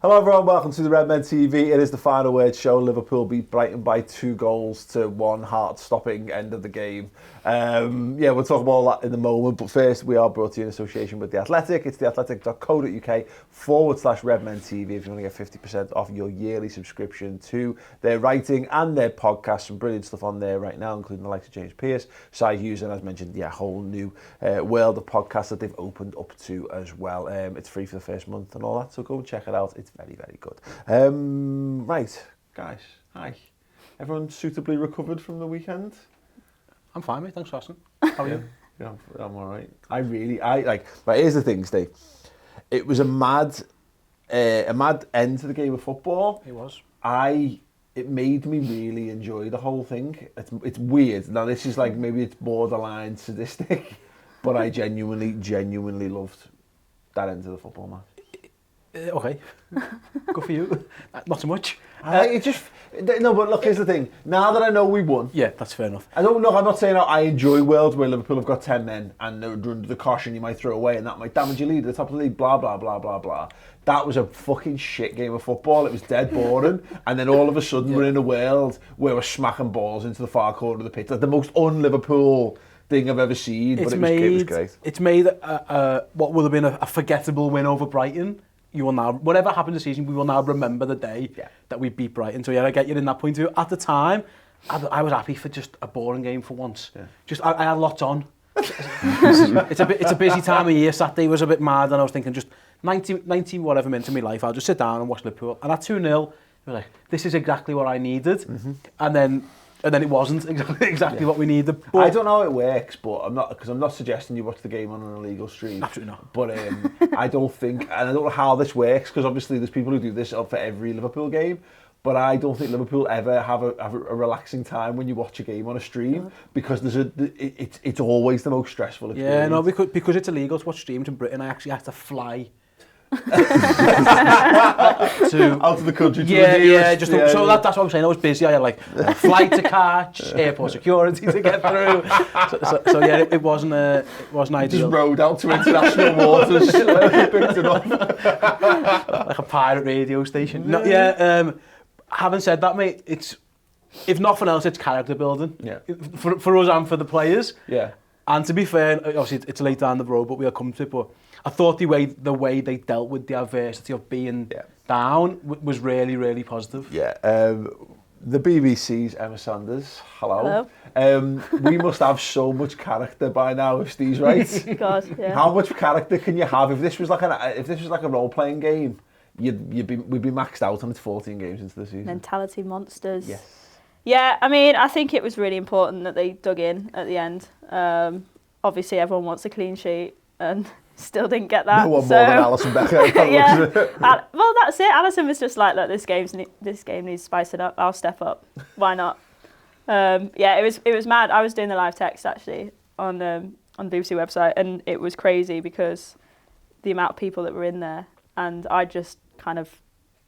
Hello everyone, welcome to the Redmen TV. It is the final word show. Liverpool beat Brighton by 2-1, heart-stopping end of the game. We'll talk about all that in a moment, but first we are brought to you in association with The Athletic. It's theathletic.co.uk/Redmen TV if you want to get 50% off your yearly subscription to their writing and their podcast. Some brilliant stuff on there right now, including the likes of James Pearce, Si Hughes, and as mentioned, a whole new world of podcasts that they've opened up to as well. It's free for the first month and all that, so go and check it out. It's very, very good. Right, guys, hi. Everyone suitably recovered from the weekend? I'm fine, mate. Thanks for asking. How are you? Yeah, I'm all right. But here's the thing, Steve. It was a mad end to the game of football. It was. It made me really enjoy the whole thing. It's weird. Now this is like maybe it's borderline sadistic, but I genuinely loved that end of the football match. Okay, good for you. Not so much. But look, here's the thing. Now that I know we won, yeah, that's fair enough. I'm not saying I enjoy worlds where Liverpool have got 10 men and they're under the caution you might throw away and that might damage your lead at the top of the league. Blah blah blah blah blah. That was a fucking shit game of football. It was dead boring, and then all of a sudden we're in a world where we're smacking balls into the far corner of the pitch. Like the most un-Liverpool thing I've ever seen. It was great. It's made what would have been a forgettable win over Brighton. You will now, whatever happened this season, we will now remember the day that we beat Brighton. So I get you in that point too. At the time, I was happy for just a boring game for once. Yeah. I had lots on. It's a busy time of year. Saturday was a bit mad, and I was thinking just 90 whatever minutes of my life, I'll just sit down and watch Liverpool. And at 2-0, I was like, this is exactly what I needed. Mm-hmm. And then it wasn't exactly what we needed. But I don't know how it works, but I'm not suggesting you watch the game on an illegal stream. Absolutely not. But I don't know how this works, because obviously there's people who do this for every Liverpool game. But I don't think Liverpool ever have a relaxing time when you watch a game on a stream, because it's always the most stressful experience. Yeah, no, because it's illegal to watch streams in Britain, I actually have to fly. Out of the country. So that's what I'm saying. I was busy. I had like a flight to catch, airport security to get through. So it wasn't ideal. Just rode out to international waters, picked it up like a pirate radio station. Having said that, mate, it's, if nothing else, it's character building. Yeah. For us and for the players. Yeah. And to be fair, obviously it's late down the road, but we'll come to it. But I thought the way they dealt with the adversity of being down was really, really positive. Yeah. The BBC's Emma Sanders. Hello. We must have so much character by now, if Steve's right. God, yeah. How much character can you have if this was like a role-playing game? We'd be maxed out, and it's 14 games into the season. Mentality monsters. Yes. Yeah, I mean, I think it was really important that they dug in at the end. Obviously, everyone wants a clean sheet, and still didn't get that. No one more than Alisson Becker. Well, that's it. Alisson was just like, look, this game needs spicing up. I'll step up. Why not? It was mad. I was doing the live text actually on the BBC website, and it was crazy because the amount of people that were in there, and I just kind of.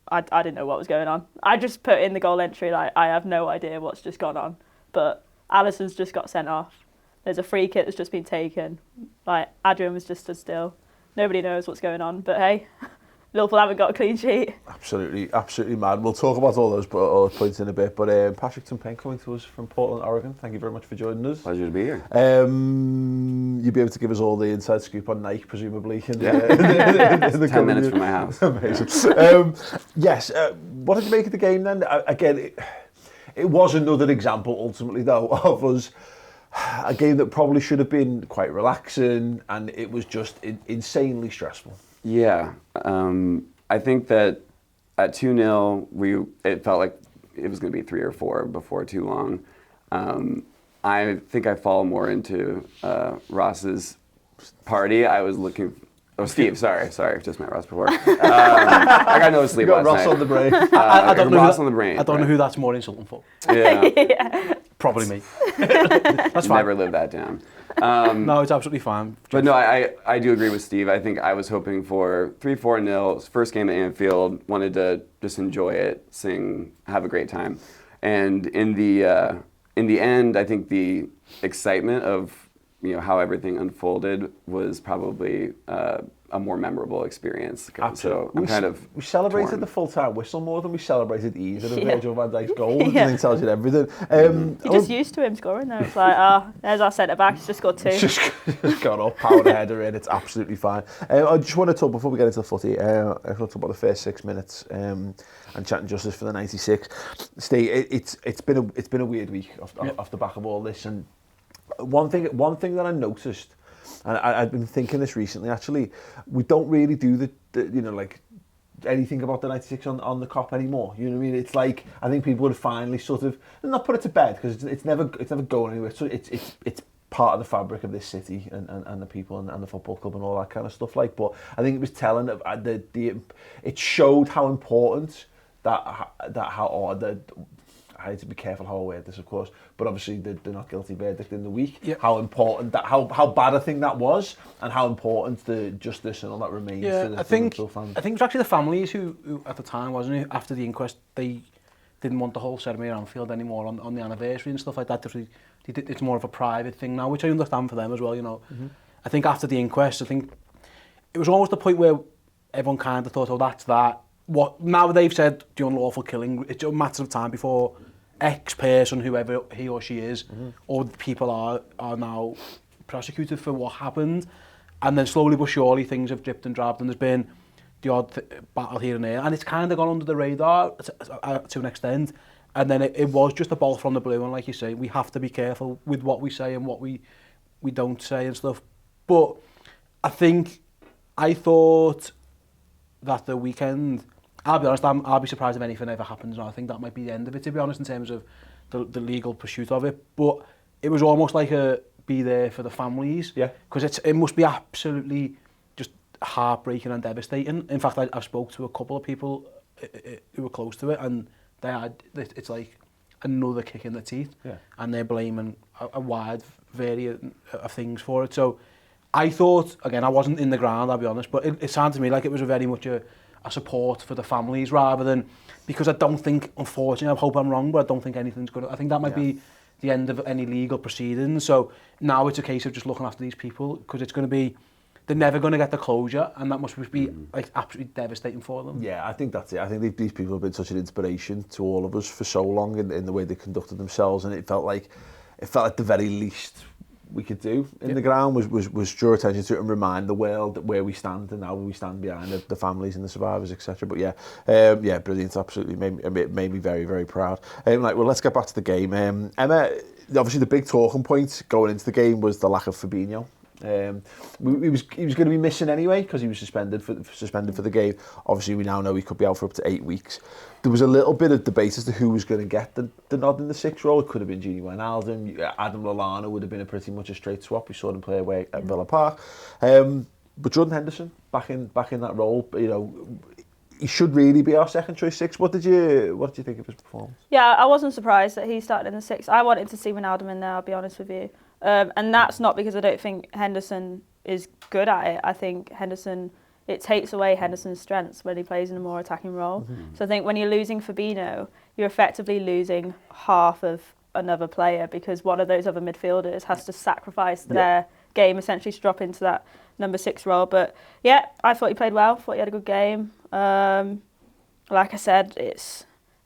I didn't know what was going on. I just put in the goal entry, like, I have no idea what's just gone on. But Alisson's just got sent off. There's a free kick that's just been taken. Like, Adrian was just stood still. Nobody knows what's going on. But hey, Liverpool haven't got a clean sheet. Absolutely mad. We'll talk about all those points in a bit. But Patrick Tumpeng coming to us from Portland, Oregon. Thank you very much for joining us. Pleasure to be here. You'll be able to give us all the inside scoop on Nike, presumably. In the 10 minutes from my house. Amazing. Yes. What did you make of the game then? Again, it was another example, ultimately, though, of us. A game that probably should have been quite relaxing, and it was just insanely stressful. Yeah, I think that at 2-0, it felt like it was going to be 3 or 4 before too long. I think I fall more into Ross's party. I was looking. Oh, Steve, sorry, just met Ross before. I got no sleep last night. Ross on the brain. I don't know Ross on the brain. I don't know who that's more insulting for. Yeah. Probably me. That's fine. Never lived that down. No, it's absolutely fine. But no, I do agree with Steve. I think I was hoping for 3-4-0, first game at Anfield, wanted to just enjoy it, sing, have a great time. And in the end, I think the excitement of how everything unfolded was probably a more memorable experience. So I'm kind of we celebrated torn. the full-time whistle more than we celebrated the ease of Yeah. Virgil van Dijk's goal, which I Yeah. think tells you everything. You're just used to him scoring though. It's like, there's our centre-back, he's just scored 2. Just got up, powered a header in, it's absolutely fine. I just want to talk, before we get into the footy, I want to talk about the first 6 minutes and chatting justice for the 96. Steve, it's been a weird week off the back of all this, and one thing that I noticed, and I've been thinking this recently actually, we don't really do the anything about the 96 on the cop anymore. You know what I mean? It's like, I think people would finally sort of not put it to bed, because it's never going anywhere. So it's part of the fabric of this city and the people and the football club and all that kind of stuff. But I think it was telling that it showed how important I had to be careful how I word this, of course, but obviously the not guilty verdict in the week, how important that, how bad a thing that was, and how important the justice and all that remains to the Liverpool fans. I think it was actually the families who at the time, wasn't it, after the inquest, they didn't want the whole ceremony around Anfield anymore on the anniversary and stuff like that. It's more of a private thing now, which I understand for them as well, Mm-hmm. I think after the inquest, I think it was almost the point where everyone kind of thought, oh, that's that. Now they've said the unlawful killing, it's a matter of time before X person, whoever he or she is, or people are now prosecuted for what happened. And then slowly but surely things have dripped and drabbed, and there's been the odd battle here and there, and it's kind of gone under the radar to an extent. And then it was just a bolt from the blue, and like you say, we have to be careful with what we say and what we don't say and stuff. But I thought that the weekend, I'll be honest, I'll be surprised if anything ever happens, and I think that might be the end of it, to be honest, in terms of the legal pursuit of it. But it was almost like a be there for the families, because it must be absolutely just heartbreaking and devastating. In fact, I've spoke to a couple of people who were close to it, and it's like another kick in the teeth, and they're blaming a wide variety of things for it. So I thought, again, I wasn't in the ground, I'll be honest, but it sounded to me like it was very much a support for the families, rather than, because I don't think, unfortunately, I hope I'm wrong, but I don't think anything's going to, I think that might be the end of any legal proceedings. So now it's a case of just looking after these people, because it's going to be, they're never going to get the closure, and that must be like absolutely devastating for them. Yeah, I think that's it. I think these people have been such an inspiration to all of us for so long in the way they conducted themselves, and it felt like the very least we could do in the ground was draw attention to it and remind the world where we stand and how we stand behind the families and the survivors, etc. But yeah, brilliant, absolutely made me very, very proud. Well, let's get back to the game. Emma, obviously the big talking point going into the game was the lack of Fabinho. He was going to be missing anyway, because he was suspended for the game. Obviously, we now know he could be out for up to 8 weeks. There was a little bit of debate as to who was going to get the nod in the 6th role. It could have been Gini Wijnaldum. Adam Lallana would have been pretty much a straight swap. We saw him play away at Villa Park. But Jordan Henderson back in that role. He should really be our second choice 6. What did you think of his performance? Yeah, I wasn't surprised that he started in the 6th. I wanted to see Wijnaldum in there, I'll be honest with you. And that's not because I don't think Henderson is good at it. I think it takes away Henderson's strengths when he plays in a more attacking role. Mm-hmm. So I think when you're losing Fabinho, you're effectively losing half of another player, because one of those other midfielders has to sacrifice their game essentially to drop into that number 6 role. But yeah, I thought he played well, thought he had a good game. Like I said,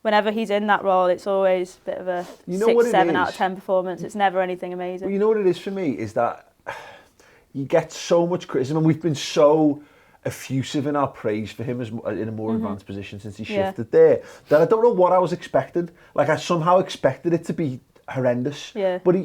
whenever he's in that role, it's always a bit of a 6, 7 out of 10 performance. It's never anything amazing. Well, you know what it is for me, is that you get so much criticism, and we've been so effusive in our praise for him in a more advanced position since he shifted there, that I don't know what I was expecting. Like, I somehow expected it to be horrendous. Yeah. But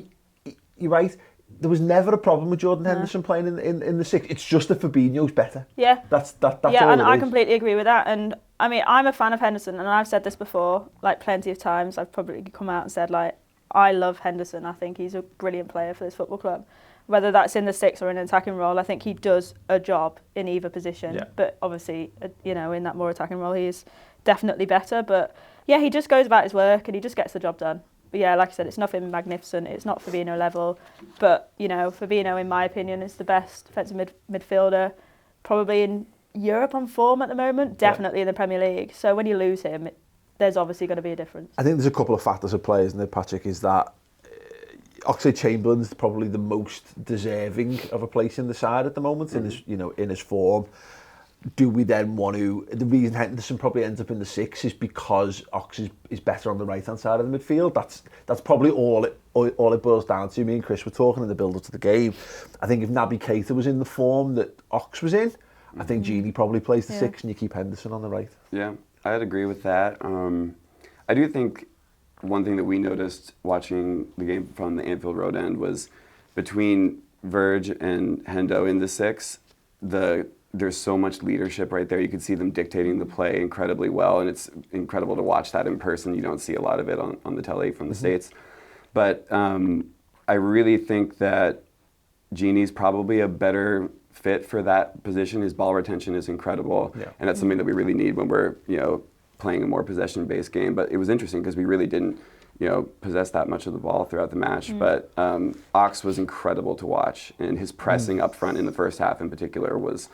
you're right. There was never a problem with Jordan Henderson playing in the 6. It's just that Fabinho's better. Yeah. That's all and it I is. completely agree with that. And I mean, I'm a fan of Henderson, and I've said this before, like plenty of times. I've probably come out and said, like, I love Henderson. I think he's a brilliant player for this football club. Whether that's in the 6 or in an attacking role, I think he does a job in either position. Yeah. But obviously, in that more attacking role, he is definitely better. But yeah, he just goes about his work and he just gets the job done. But yeah, like I said, it's nothing magnificent. It's not Fabinho level. But, Fabinho, in my opinion, is the best defensive midfielder probably in Europe on form at the moment, definitely in the Premier League. So when you lose him, there's obviously going to be a difference. I think there's a couple of factors at play, isn't there, Patrick, is that Oxlade-Chamberlain's probably the most deserving of a place in the side at the moment in his form. Do we then want to... The reason Henderson probably ends up in the 6 is because Ox is better on the right-hand side of the midfield. That's probably all it boils down to. Me and Chris were talking in the build-up to the game. I think if Naby Keita was in the form that Ox was in, I think Gini probably plays the 6 and you keep Henderson on the right. Yeah, I'd agree with that. I do think one thing that we noticed watching the game from the Anfield Road end was between Verge and Hendo in the 6, there's so much leadership right there. You could see them dictating the play incredibly well, and it's incredible to watch that in person. You don't see a lot of it on the telly from the States. But I really think that Gini's probably a better fit for that position. His ball retention is incredible, and that's something that we really need when we're playing a more possession-based game. But it was interesting because we really didn't possess that much of the ball throughout the match. But Ox was incredible to watch, and his pressing up front in the first half in particular was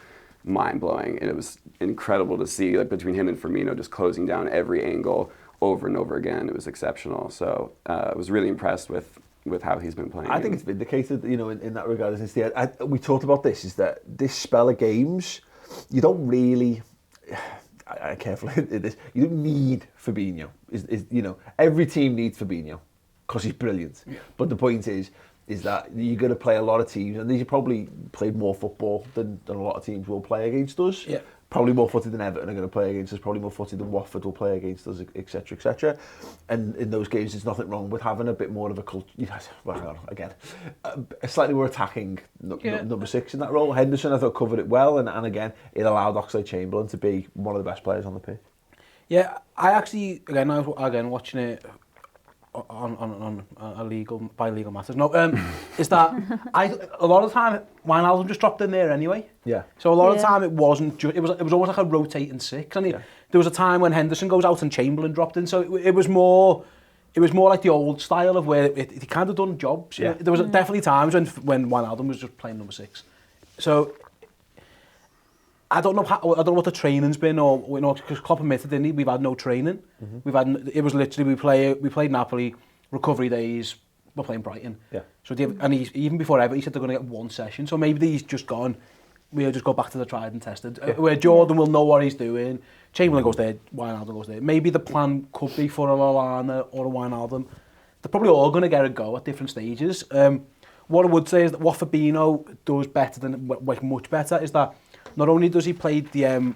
mind-blowing, and it was incredible to see, like, between him and Firmino just closing down every angle over and over again. It was exceptional. So I was really impressed with how he's been playing. I think it's vindicated, in that regard. We talked about this, is that this spell of games, you don't really... I'm careful in this. You don't need Fabinho. Every team needs Fabinho because he's brilliant. Yeah. But the point is that you're going to play a lot of teams, and these probably played more football than a lot of teams will play against us. Yeah. Probably more footed than Everton are going to play against us, probably more footed than Watford will play against us, etc., etc. And in those games, there's nothing wrong with having a bit more of a culture. Well, again, a slightly more attacking number 6 in that role. Henderson, I thought, covered it well, and again, it allowed Oxlade-Chamberlain to be one of the best players on the pitch. Yeah, I actually, I was watching it on by legal matters. No, is that a lot of the time Wijnaldum just dropped in there anyway. Yeah. So a lot of the time it wasn't. It was almost like a rotating 6. And there was a time when Henderson goes out and Chamberlain dropped in. So it was more like the old style of where he kind of done jobs. Yeah. There was definitely times when Wijnaldum was just playing number 6. So I don't know what the training's been, or because Klopp admitted, didn't he? We've had no training. It was literally we played Napoli, recovery days. We're playing Brighton. Yeah. So even before ever, he said they're going to get one session. So maybe he's just gone. We'll just go back to the tried and tested. Where Jordan will know what he's doing. Chamberlain goes there. Wijnaldum goes there. Maybe the plan could be for a Lallana or a Wijnaldum. They're probably all going to get a go at different stages. What I would say is that what Fabinho does better than much better is that. Not only does he play DM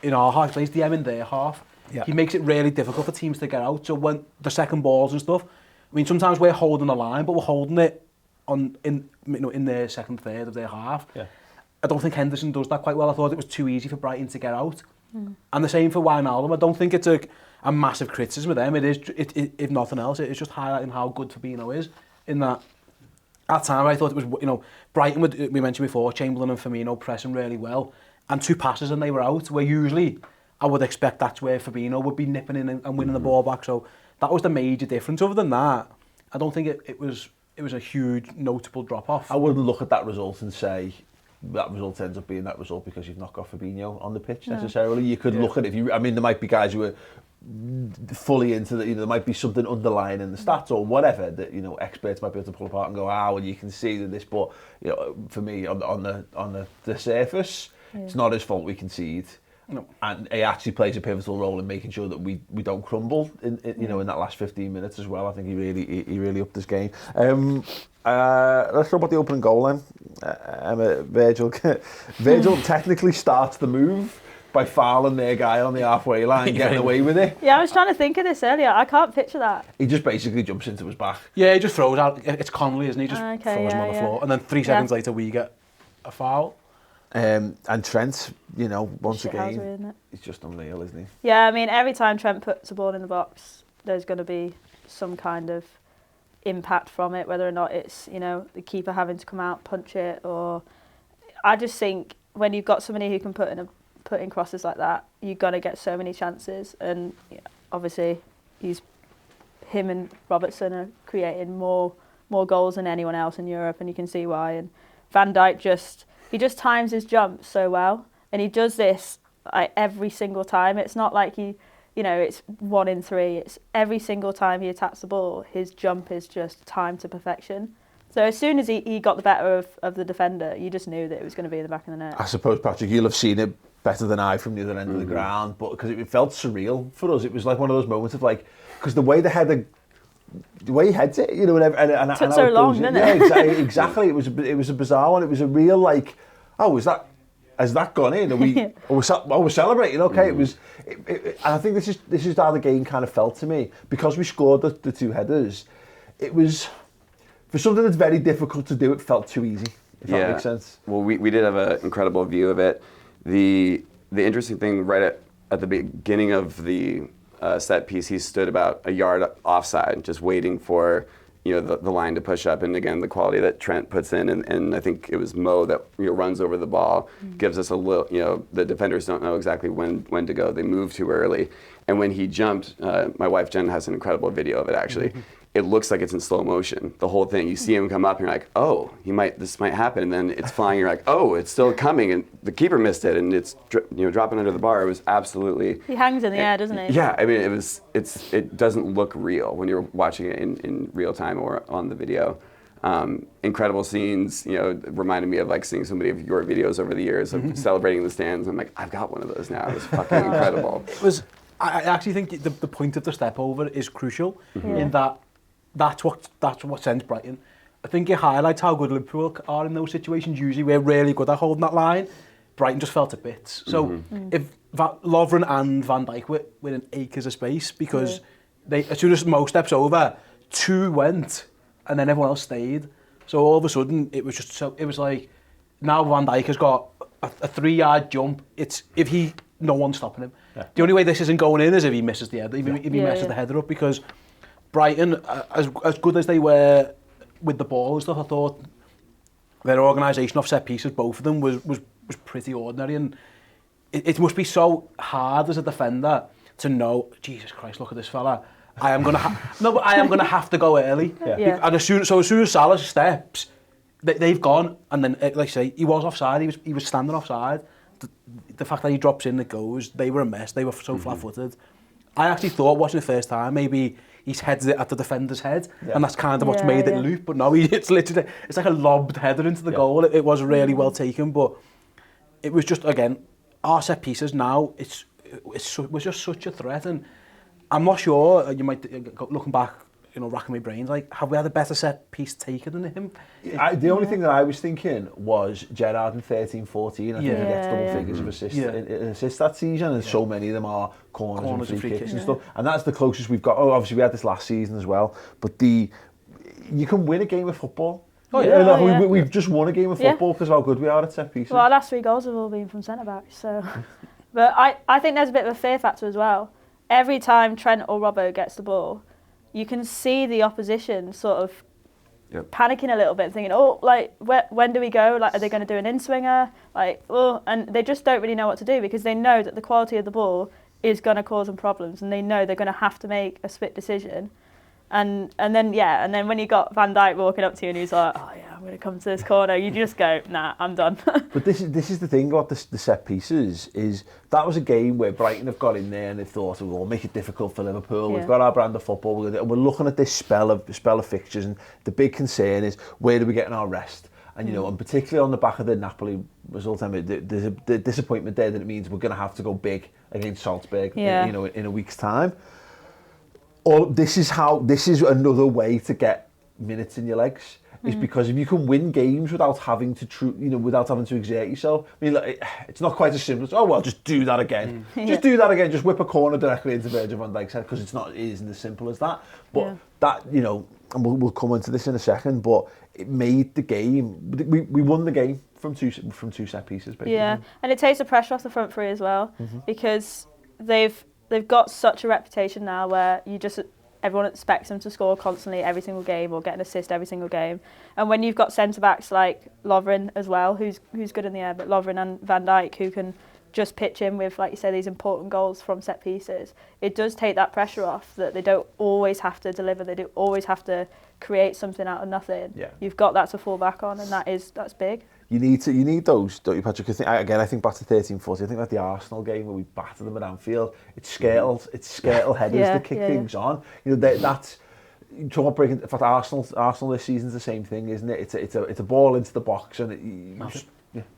in our half, he plays DM in their half. Yeah. He makes it really difficult for teams to get out. So when the second balls and stuff, I mean, sometimes we're holding the line, but we're holding it in their second third of their half. Yeah. I don't think Henderson does that quite well. I thought it was too easy for Brighton to get out. And the same for Wijnaldum. I don't think it's a massive criticism of them. It is, if nothing else, it's just highlighting how good Fabinho is in that. At the time, I thought it was, Brighton, we mentioned before, Chamberlain and Firmino pressing really well, and 2 passes and they were out, where usually I would expect that's where Fabinho would be nipping in and winning the ball back. So that was the major difference. Other than that, I don't think it was a huge, notable drop-off. I wouldn't look at that result and say that result ends up being that result because you've not got Fabinho on the pitch necessarily. You could look at it, there might be guys who are fully into that, there might be something underlying in the stats or whatever that experts might be able to pull apart and go, well, you can see that this, but for me on the surface, it's not his fault we concede. No. And he actually plays a pivotal role in making sure that we don't crumble in that last 15 minutes as well. I think he really upped his game. Let's talk about the opening goal then. Virgil technically starts the move by fouling their guy on the halfway line, getting away with it. Yeah, I was trying to think of this earlier. I can't picture that. He just basically jumps into his back. Yeah, he just throws out. It's Connolly, isn't he? Just throws him on the floor. And then 3 seconds later, we get a foul. And Trent, once again, he's just unreal, isn't he? Yeah, I mean, every time Trent puts a ball in the box, there's going to be some kind of impact from it, whether or not it's, the keeper having to come out, punch it, or... I just think when you've got somebody who can put in crosses like that, you're going to get so many chances. And obviously, him and Robertson are creating more goals than anyone else in Europe, and you can see why. And Van Dijk just times his jumps so well, and he does this like every single time. It's not like he you know, it's 1 in 3. It's every single time he attacks the ball, his jump is just timed to perfection. So as soon as he got the better of the defender, you just knew that it was going to be in the back of the net. I suppose, Patrick, you'll have seen it better than I from the other end of the ground, but because it felt surreal for us. It was like one of those moments of like, because the way he heads it, you know, and took so long, didn't it? Yeah, exactly. It was a bizarre one. It was a real like, oh, has that gone in? Are we? We're celebrating. Okay, and I think this is how the game kind of felt to me, because we scored the 2 headers. It was, for something that's very difficult to do, it felt too easy. If that makes sense. Well, we did have an incredible view of it. The interesting thing right at the beginning of the set piece, he stood about a yard offside, just waiting for the line to push up. And again, the quality that Trent puts in, and I think it was Mo that runs over the ball, gives us a little. The defenders don't know exactly when to go. They move too early. And when he jumped, my wife Jen has an incredible video of it actually. It looks like it's in slow motion, the whole thing. You see him come up, and you're like, oh, this might happen, and then it's flying. You're like, oh, it's still coming, and the keeper missed it, and it's dropping under the bar. It was absolutely. He hangs in the air, doesn't he? Yeah, I mean, it doesn't look real when you're watching it in real time or on the video. Incredible scenes, reminded me of like seeing so many of your videos over the years of celebrating the stands. I'm like, I've got one of those now. It was fucking incredible. I actually think the point of the step over is crucial in that. That's what sends Brighton. I think it highlights how good Liverpool are in those situations. Usually we're really good at holding that line. Brighton just fell to bits. So if Lovren and Van Dijk were in acres of space, because as soon as Mo steps over, 2 went and then everyone else stayed. So all of a sudden it was like, now Van Dijk has got a 3-yard jump. No one's stopping him. Yeah. The only way this isn't going in is if he misses the header, if he messes the header up, because Brighton, as good as they were with the ball and stuff, I thought their organisation of set pieces, both of them, was pretty ordinary. And it must be so hard as a defender to know, Jesus Christ, look at this fella. I am gonna have to go early. Yeah. And as soon as Salah steps, they've gone. And then, like I say, he was offside. He was standing offside. The fact that he drops in, it goes. They were a mess. They were so flat-footed. I actually thought, watching the first time, maybe he's heads it at the defender's head, and that's kind of what's made it loop. But no, it's literally, it's like a lobbed header into the goal. It was really well taken, but it was just, again, our set pieces now, it was just such a threat. And I'm not sure, you might, looking back, racking my brains, like, have we had a better set piece taken than him? The only thing that I was thinking was Gerrard in 13-14. I think he gets double figures of assists that season, and so many of them are corners and free kicks and stuff. And that's the closest we've got. Oh, obviously we had this last season as well, but you can win a game of football. We've just won a game of football because of how good we are at set pieces. Well, our last 3 goals have all been from centre-backs, so... But I think there's a bit of a fear factor as well. Every time Trent or Robbo gets the ball, you can see the opposition sort of panicking a little bit, thinking, oh, like, when do we go? Like, are they going to do an in-swinger? Like, oh, and they just don't really know what to do, because they know that the quality of the ball is going to cause them problems, and they know they're going to have to make a split decision. And then when you got Van Dijk walking up to you and he's like, oh yeah, I'm going to come to this corner, you just go, nah, I'm done. But this is the thing about the set pieces, is that was a game where Brighton have got in there and they thought, we'll make it difficult for Liverpool. We've got our brand of football, we're looking at this spell of fixtures, and the big concern is, where do we get in our rest? And and particularly on the back of the Napoli result, I mean, there's the disappointment there that it means we're going to have to go big against Salzburg, in a week's time. Or this is another way to get minutes in your legs, is because if you can win games without having to exert yourself. I mean, it's not quite as simple as, just do that again. Just do that again. Just whip a corner directly into Virgil van Dijk's head, because it isn't as simple as that. But that, and we'll come into this in a second, but it made the game. We won the game from two set pieces, basically. Yeah, and it takes the pressure off the front three as well, because they've got such a reputation now where everyone expects them to score constantly every single game, or get an assist every single game. And when you've got centre-backs like Lovren as well, who's good in the air, but Lovren and Van Dijk, who can just pitch in with, like you say, these important goals from set pieces, it does take that pressure off, that they don't always have to deliver, they don't always have to create something out of nothing. You've got that to fall back on, and that's big. You need those, don't you, Patrick? I think back to 13-14. I think like the Arsenal game where we battered them at Anfield. It's Skrtel headers that kick things on. You know, that's talk breaking. In fact, Arsenal this season's the same thing, isn't it? It's a ball into the box and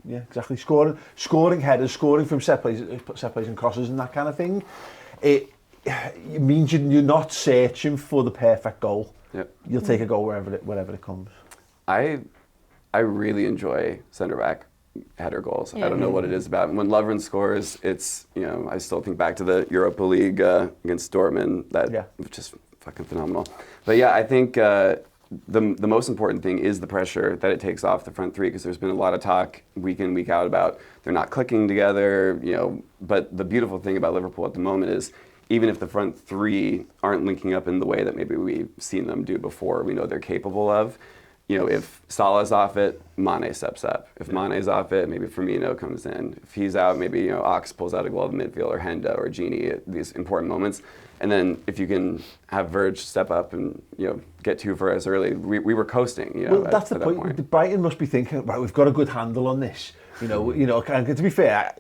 yeah, exactly. Scoring headers, scoring from set plays and crosses and that kind of thing. It means you're not searching for the perfect goal. Yep. You'll take a goal wherever it comes. I really enjoy centre back header goals. I don't know what it is about. When Lovren scores, it's, you know, I still think back to the Europa League against Dortmund. That was just fucking phenomenal. But yeah, I think the most important thing is the pressure that it takes off the front three, because there's been a lot of talk week in, week out about they're not clicking together, you know. But the beautiful thing about Liverpool at the moment is, even if the front three aren't linking up in the way that maybe we've seen them do before, we know they're capable of. You know, if Salah's off it, Mane steps up. If Mane's off it, maybe Firmino comes in. If he's out, maybe, you know, Ox pulls out a glove midfield, or Henda or Gini at these important moments. And then if you can have Verge step up and, you know, get two for us early, we were coasting. You know, well, that's the point. Brighton must be thinking, right, we've got a good handle on this. You know, and to be fair,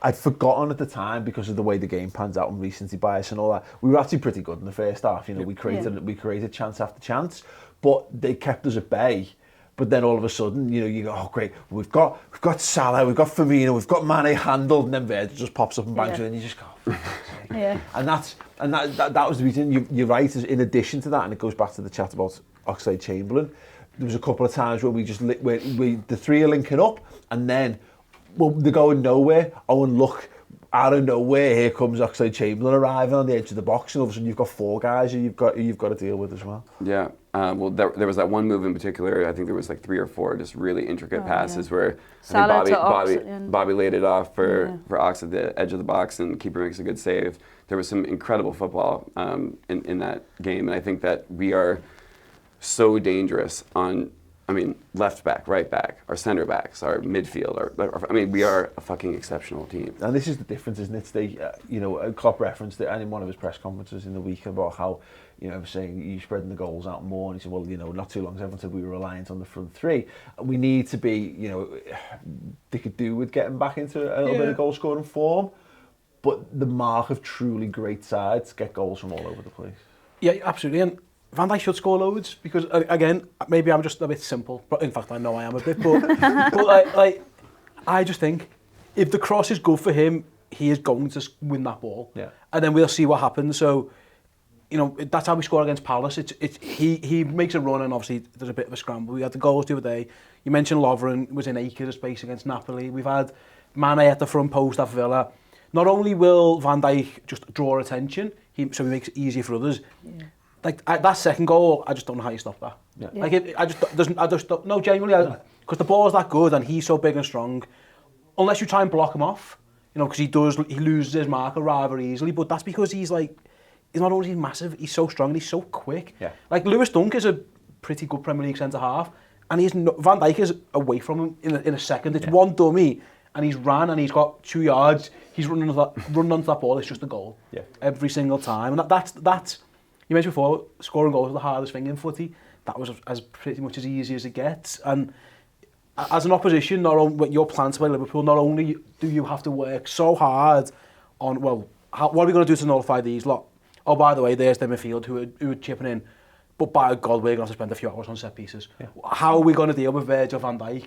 I'd forgotten at the time because of the way the game pans out and recency bias and all that. We were actually pretty good in the first half. You know, we created chance after chance, but they kept us at bay. But then all of a sudden, you know, you go, oh great, we've got Salah, we've got Firmino, we've got Mane handled, and then Verge just pops up and bangs it, and you just go, for fuck's sake. And that was the reason. You're right. In addition to that, and it goes back to the chat about Oxlade-Chamberlain. There was a couple of times where the three are linking up, and then they're going nowhere. Oh, and look, out of nowhere, here comes Oxlade-Chamberlain arriving on the edge of the box, and all of a sudden you've got four guys who you've got to deal with as well. Yeah. Well, there was that one move in particular. I think there was like 3 or 4 just really intricate passes where I think Bobby laid it off for Ox at the edge of the box, and keeper makes a good save. There was some incredible football in that game, and I think that we are so dangerous on, I mean, left back, right back, our centre backs, our midfield. We are a fucking exceptional team. And this is the difference, isn't it? Klopp referenced it in one of his press conferences in the week about how, you know, saying you're spreading the goals out more, and he said, well, you know, not too long ago, everyone said we were reliant on the front three. We need to be, you know, they could do with getting back into a little bit of goal scoring form, but the mark of truly great sides get goals from all over the place. Yeah, absolutely. And Van Dijk should score loads, because again, maybe I'm just a bit simple, but in fact I know I am a bit, but I just think if the cross is good for him, he is going to win that ball. Yeah. And then we'll see what happens. So, you know, that's how we score against Palace. He makes a run, and obviously there's a bit of a scramble. We had the goals the other day. You mentioned Lovren was in acres of space against Napoli. We've had Mane at the front post at Villa. Not only will Van Dijk just draw attention, so he makes it easier for others. Yeah. Like that second goal, I just don't know how you stop that. Yeah. Like I just don't. No, genuinely, because the ball is that good and he's so big and strong. Unless you try and block him off, you know, because he loses his marker rather easily. But that's because he's not only massive, he's so strong and he's so quick. Yeah. Like Lewis Dunk is a pretty good Premier League centre half, and Van Dijk is away from him in a second. It's one dummy, and he's ran and he's got 2 yards. He's running onto that ball. It's just a goal. Yeah. Every single time, and that's. You mentioned before, scoring goals is the hardest thing in footy. That was as pretty much as easy as it gets. And as an opposition, not only your plan to play Liverpool, not only do you have to work so hard on, well, what are we going to do to nullify these lot? Oh, by the way, there's the midfield who are chipping in. But by God, we're going to have to spend a few hours on set pieces. Yeah. How are we going to deal with Verge or Van Dijk?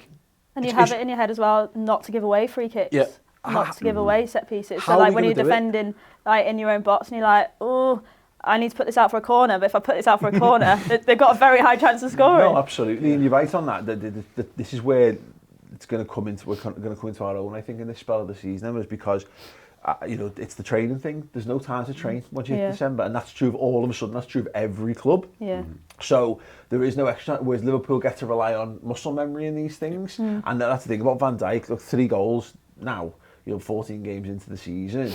And you have it in your head as well, not to give away free kicks. Yeah. Not to give away set pieces. So like when you're defending in your own box and you're like, oh, I need to put this out for a corner, but if I put this out for a corner, they've got a very high chance of scoring. No, absolutely, and you're right on that. This is where it's going to come into. We're going to come into our own, I think, in this spell of the season, is because you know, it's the training thing. There's no time to train once you hit December, and that's true of all of a sudden. That's true of every club. Yeah. So there is no extra. Whereas Liverpool get to rely on muscle memory in these things, and that's the thing about Van Dijk. Look, 3 goals now. You know, 14 games into the season.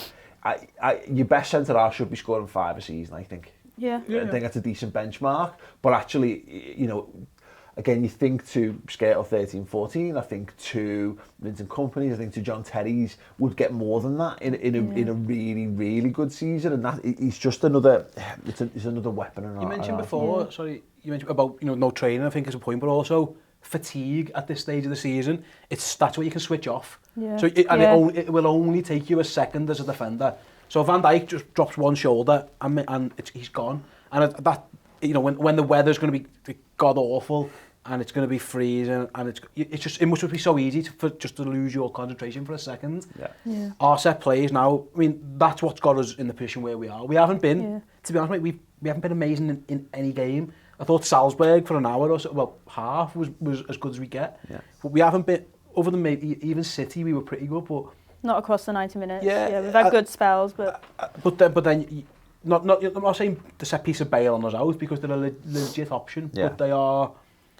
Your best centre-half should be scoring 5 a season, I think. Yeah. I think that's a decent benchmark. But actually, you know, again, you think to Skrtel 13-14, I think to Vincent Kompany's, I think to John Terry's would get more than that in a really, really good season. And that he's just another, it's another weapon. You mentioned before, you mentioned about, you know, no training, I think is a point, but also fatigue at this stage of the season. That's what you can switch off. Yeah. So it will only take you a second as a defender. So Van Dijk just drops one shoulder and he's gone. And that, you know, when the weather's going to be god awful and it's going to be freezing and it must be so easy for just to lose your concentration for a second. Yeah. Our set plays now, I mean, that's what's got us in the position where we are. We haven't been, to be honest, mate, we haven't been amazing in any game. I thought Salzburg for an hour or so, well, half was as good as we get. Yeah. But we haven't been, other than maybe even City, we were pretty good, but not across the 90 minutes. Yeah, we've had good spells, but then I'm not saying the set piece of Bale on us out because they're a legit option, but they are.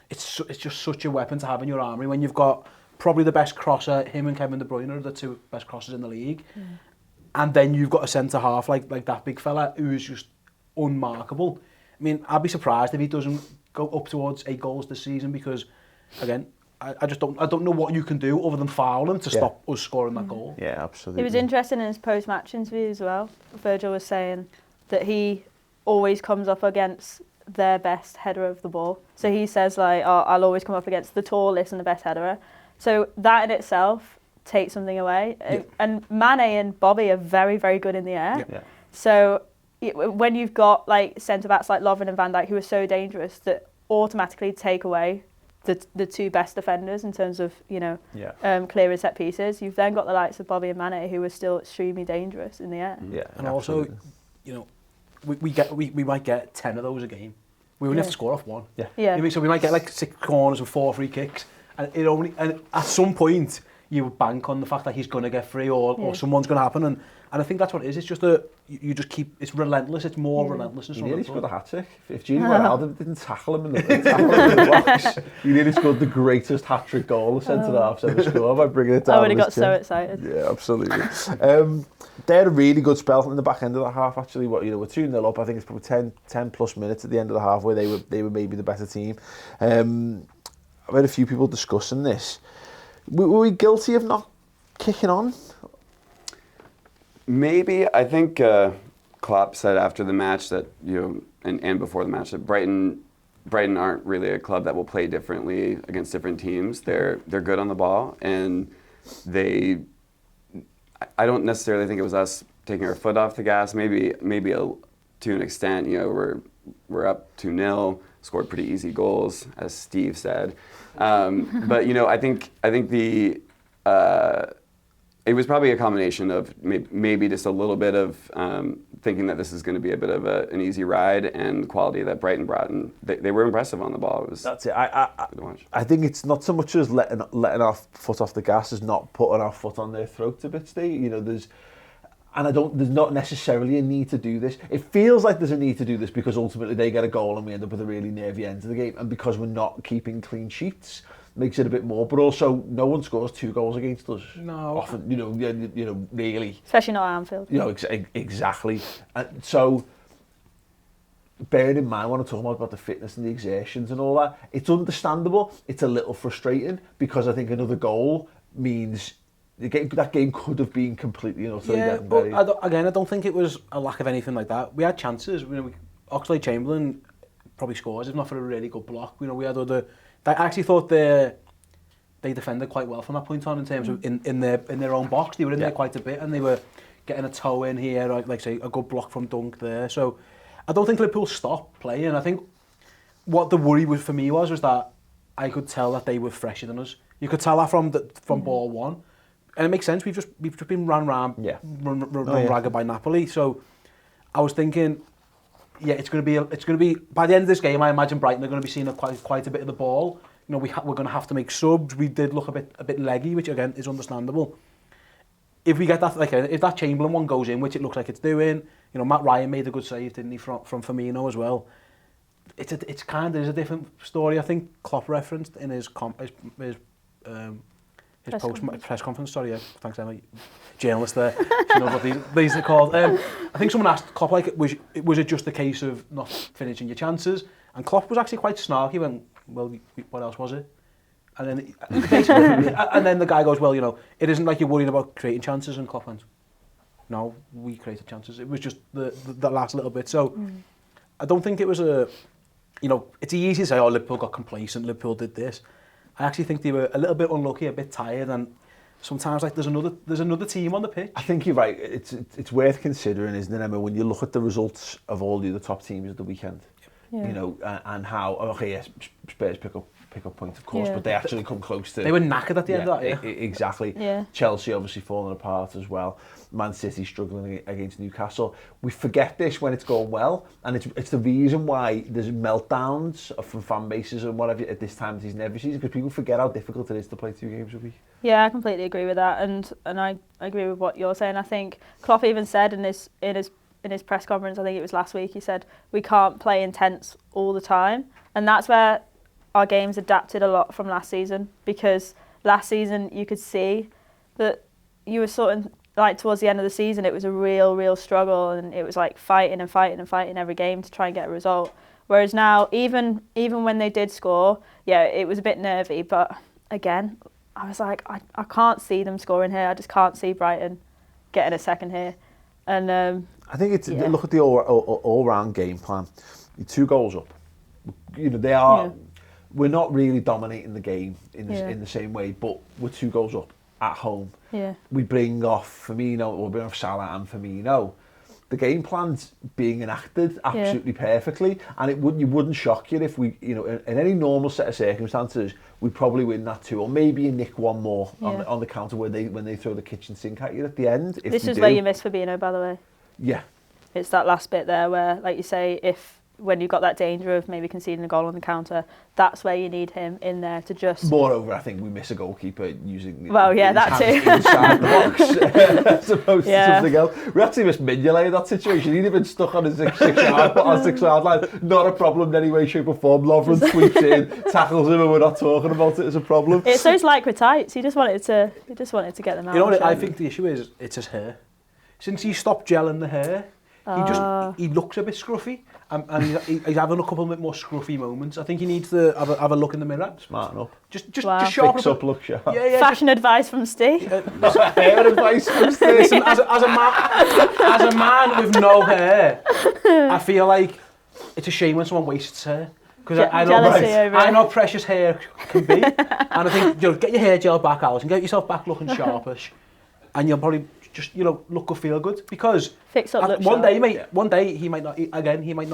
It's just such a weapon to have in your armoury when you've got probably the best crosser. Him and Kevin De Bruyne are the two best crossers in the league, and then you've got a centre half like that big fella who is just unmarkable. I mean, I'd be surprised if he doesn't go up towards 8 goals this season because, again, I don't know what you can do other than foul him to stop us scoring that goal. Yeah, absolutely. It was interesting in his post-match interview as well. Virgil was saying that he always comes up against their best header of the ball. So he says, like, I'll always come up against the tallest and the best headerer. So that in itself takes something away. Yeah. And Mane and Bobby are very, very good in the air. Yeah. So when you've got like centre-backs like Lovren and Van Dijk who are so dangerous that automatically take away the two best defenders in terms of, you know, clearing set pieces, you've then got the likes of Bobby and Mane who are still extremely dangerous in the air. Yeah, and absolutely. Also, you know, we might get 10 of those a game. We only have to score off one. Yeah. So we might get like 6 corners and 4 free kicks, and at some point you bank on the fact that he's going to get free or someone's going to happen, and I think that's what it is. It's just you just keep, it's relentless. It's more relentless. He nearly scored a hat-trick. If Gini Wijnaldum didn't tackle him in the box, he nearly scored the greatest hat-trick goal the centre-half's ever scored by bringing it down. I would have got so excited. Yeah, absolutely. They had a really good spell in the back end of the half, actually. We're 2-0 up. I think it's probably 10 plus minutes at the end of the half where they were maybe the better team. I've heard a few people discussing this. Were we guilty of not kicking on? Maybe. I think Klopp said after the match that, and before the match, that Brighton aren't really a club that will play differently against different teams. They're good on the ball, and I don't necessarily think it was us taking our foot off the gas. Maybe to an extent, we're up 2-0, scored pretty easy goals, as Steve said. But I think it was probably a combination of maybe just a little bit of thinking that this is going to be a bit of an easy ride, and the quality that Brighton brought, and they were impressive on the ball. That's it. I think it's not so much as letting our foot off the gas as not putting our foot on their throat a bit, Steve. There's not necessarily a need to do this. It feels like there's a need to do this because ultimately they get a goal and we end up with a really nervy end to the game, and because we're not keeping clean sheets, makes it a bit more. But also, no one scores 2 goals against us. No. Often, really. Especially not at Anfield. Exactly. And so, bearing in mind when I'm talking about the fitness and the exertions and all that, it's understandable. It's a little frustrating because I think another goal means that game could have been completely and utterly dead and buried. I don't think it was a lack of anything like that. We had chances. Oxlade-Chamberlain probably scores, if not for a really good block. We had other. I actually thought they defended quite well from that point on in terms of in their own box. They were in there quite a bit, and they were getting a toe in here, like say a good block from Dunk there. So I don't think Liverpool stopped playing. I think what the worry was for me was that I could tell that they were fresher than us. You could tell that from ball one, and it makes sense. We've just been run ragged by Napoli. So I was thinking, it's going to be by the end of this game. I imagine Brighton are going to be seeing quite a bit of the ball. We're going to have to make subs. We did look a bit leggy, which again is understandable. If we get that, if that Chamberlain one goes in, which it looks like it's doing, Matt Ryan made a good save, didn't he, from Firmino as well. It's kind of a different story. I think Klopp referenced in his press conference. Sorry, yeah, thanks Emma, journalist there. She knows what these are called. I think someone asked Klopp, was it just a case of not finishing your chances? And Klopp was actually quite snarky when, well, what else was it? And then and then the guy goes, well, it isn't like you're worrying about creating chances. And Klopp went, no, we created chances. It was just the last little bit. So I don't think it was it's easy to say, Liverpool got complacent, Liverpool did this. I actually think they were a little bit unlucky, a bit tired, and sometimes like there's another team on the pitch. I think you're right. It's worth considering, isn't it, Emma, when you look at the results of all the other top teams of the weekend, you know, and how yes, Spurs pick up points, of course, but they actually come close to. They were knackered at the end of that. Exactly. Yeah. Chelsea obviously falling apart as well. Man City struggling against Newcastle. We forget this when it's going well, and it's the reason why there's meltdowns from fan bases and whatever at this time of season every season, because people forget how difficult it is to play 2 games a week. Yeah, I completely agree with that, and I agree with what you're saying. I think Klopp even said in his press conference, I think it was last week, he said we can't play intense all the time, and that's where our games adapted a lot from last season, because last season you could see that you were sort of like towards the end of the season it was a real struggle, and it was like fighting every game to try and get a result. Whereas now, even when they did score, yeah, it was a bit nervy, but again, I was like, I can't see them scoring here. I just can't see Brighton getting a second here. And I think it's look at the all-round game plan. You're 2 goals up. You know, they are. Yeah. We're not really dominating the game in the same way, but we're 2 goals up at home. Yeah. We bring off Firmino, or bring off Salah and Firmino. The game plan's being enacted absolutely perfectly, and you wouldn't shock you if we, you know, in any normal set of circumstances, we'd probably win that 2, or maybe you nick 1 more on the counter when they throw the kitchen sink at you at the end. This is where you miss Fabinho, by the way. Yeah. It's that last bit there where, like you say, when you've got that danger of maybe conceding a goal on the counter, that's where you need him in there to just... Moreover, I think we miss a goalkeeper using... that too. Inside the box, as opposed to something else. We actually missed Mignolet in that situation. He'd have been stuck on his 6-yard line. Not a problem in any way, shape or form. Lovren sweeps in, tackles him, and we're not talking about it as a problem. It's those lycra tights. He just wanted to get them out. You know what I think the issue is? It's his hair. Since he stopped gelling the hair, he looks a bit scruffy. And he's having a couple of more scruffy moments. I think he needs to have a look in the mirror. Smarten up. Just sharpen Fix up, look sharp. Yeah. Fashion advice from Steve. Hair advice from Steve. Listen, as a man with no hair, I feel like it's a shame when someone wastes hair. Because I know how precious hair can be. And I think, you know, get your hair gel back out and get yourself back looking sharpish. And you'll probably just, you know, look or feel good, because one day he might not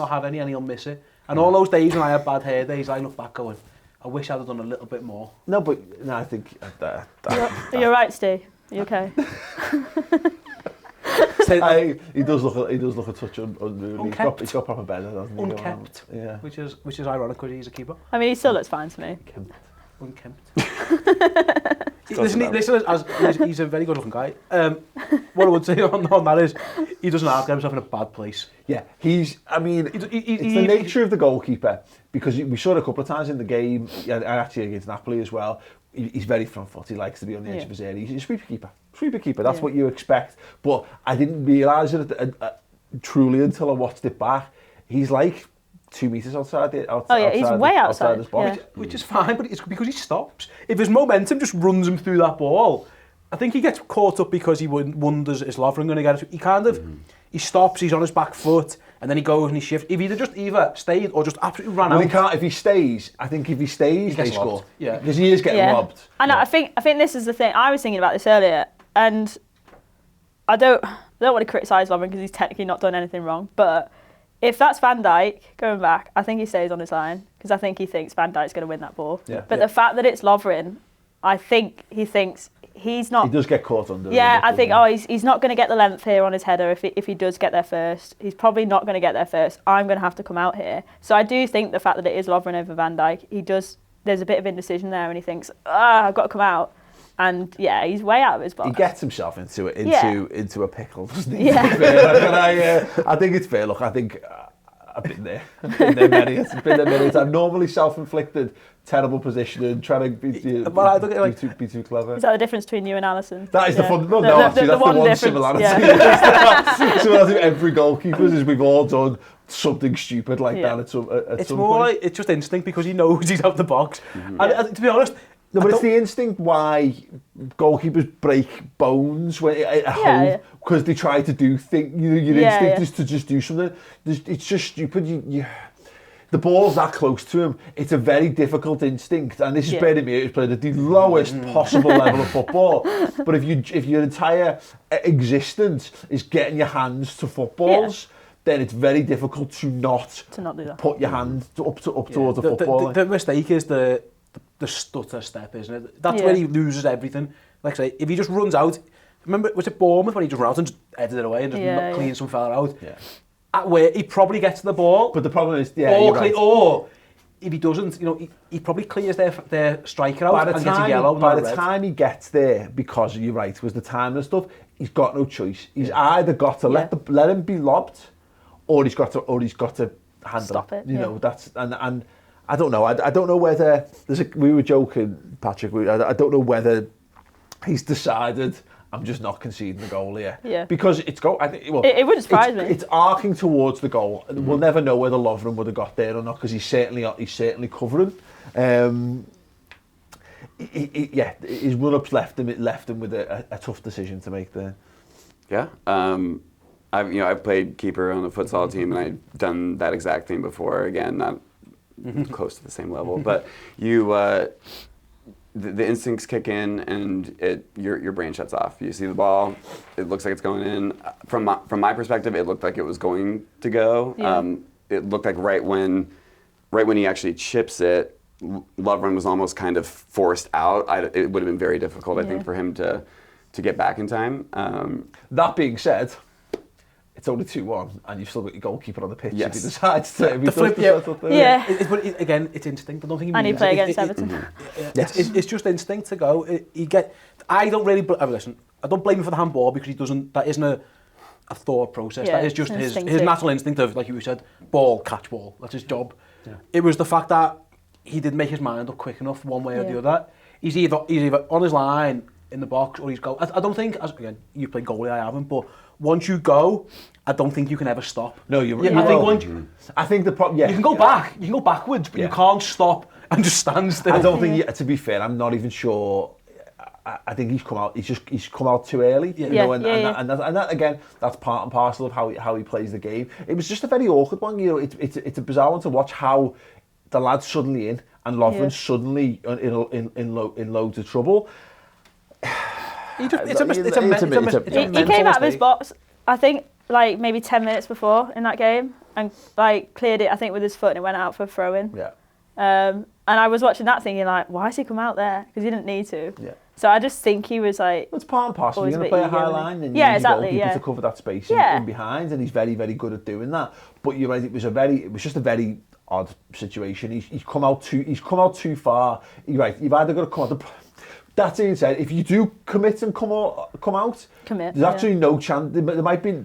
have any, and he'll miss it. And all those days when I had bad hair days, I look back going, I wish I'd have done a little bit more. I think you're right, Steve. Are you okay? He does look a touch unruly. He's got proper bedding, hasn't he? Unkempt. Yeah. Which is ironic because he's a keeper. I mean, he still looks fine to me. Unkempt. Listen, he's a very good looking guy. What I would say on that is, he doesn't have to get himself in a bad place. Yeah, it's the nature of the goalkeeper, because we saw it a couple of times in the game, and actually against Napoli as well. He's very front foot. He likes to be on the edge of his area. He's a sweeper keeper. That's what you expect. But I didn't realise it truly until I watched it back. He's like 2 metres outside he's way outside his box. Which is fine, but it's because he stops. If his momentum just runs him through that ball, I think he gets caught up because he wonders, is Lovren going to get it? He kind of, he stops, he's on his back foot, and then he goes and he shifts. If he either stayed or just absolutely ran out. He can't, if he stays, they score. Yeah. Because he is getting robbed. And I think this is the thing. I was thinking about this earlier, and I don't want to criticise Lovren because he's technically not done anything wrong, but if that's Van Dijk going back, I think he stays on his line, because I think he thinks Van Dijk's going to win that ball. Yeah. But the fact that it's Lovren, I think he thinks he's not... He does get caught under. Yeah, I think, he's not going to get the length here on his header if he does get there first. He's probably not going to get there first. I'm going to have to come out here. So I do think the fact that it is Lovren over Van Dijk, there's a bit of indecision there, and he thinks, I've got to come out. And yeah, he's way out of his box. He gets himself into a pickle, doesn't he? Yeah. I think it's fair. Look, I think I've been there. Many. I'm normally self-inflicted, terrible position, trying to be too clever. Is that the difference between you and Alison? That is the fun. Well, no, actually, that's the one similarity. Yeah. Similarity with every goalkeepers is we've all done something stupid like that at some point. It's more like it's just instinct, because he knows he's out the box. And to be honest. No, but it's the instinct why goalkeepers break bones at home, because they try to do things. Your instinct is to just do something. It's just stupid. the ball's that close to him. It's a very difficult instinct, and this is bearing me out. He's played at the lowest possible level of football. But if your entire existence is getting your hands to footballs, then it's very difficult to not do that. Put your hand up towards the football. The mistake is the stutter step, isn't it? That's where he loses everything. Like I say, if he just runs out, remember, was it Bournemouth when he just ran out and just headed it away and just cleaned some fella out? Yeah. At where he probably gets to the ball. But the problem is, or if he doesn't, he probably clears their striker out and gets a yellow. By the time he gets there, because you're right, was the time and stuff, he's got no choice. He's either got to let him be lobbed, or he's got to handle Stop it. That's and I don't know. I don't know whether we were joking, Patrick. I don't know whether he's decided I'm just not conceding the goal here. Yeah. Because it's I think it wouldn't surprise me. It's arcing towards the goal. We'll never know whether Lovren would have got there or not because he's certainly covering. His run-ups left him with a tough decision to make there. Yeah. I've played keeper on a futsal team, and I've done that exact thing before. Again, not close to the same level, but the instincts kick in, and your brain shuts off. You see the ball, it looks like it's going in. From my perspective, it looked like it was going to go. Yeah. It looked like right when he actually chips it, Lovren was almost kind of forced out. It would have been very difficult, I think, for him to get back in time. That being said, it's only 2-1, and you've still got your goalkeeper on the pitch if he decides to. But again, it's instinct. I don't think he and he play against Everton. It's just instinct to go. I don't really. Listen, I don't blame him for the handball because he doesn't. That isn't a thought process. That is just his natural instinct of, like you said, catch ball. That's his job. Yeah. It was the fact that he didn't make his mind up quick enough one way or the other. He's either on his line in the box or he's go. I don't think. Again, you play goalie, I haven't, but once you go, I don't think you can ever stop. No, you're right. I think the problem. Yeah, you can go back. You can go backwards, but you can't stop and just stand still. I don't think. To be fair, I'm not even sure. I think he's come out. He's come out too early. And that again, that's part and parcel of how he plays the game. It was just a very awkward one. It's a bizarre one to watch how the lad's suddenly in and Lovren's suddenly in loads of trouble. He came out of his box, I think, like maybe 10 minutes before in that game, and like cleared it, I think, with his foot, and it went out for a throw-in. Yeah. And I was watching that thinking, like, why has he come out there? Because he didn't need to. Yeah. So I just think he was like. It's part and parcel. You're going to play a high line, and you need people to cover that space in behind, and he's very, very good at doing that. But you're right. It was just a very odd situation. He's come out too far. You're right. You've either got to come out. That being said, if you do commit and come out, there's actually no chance. There might be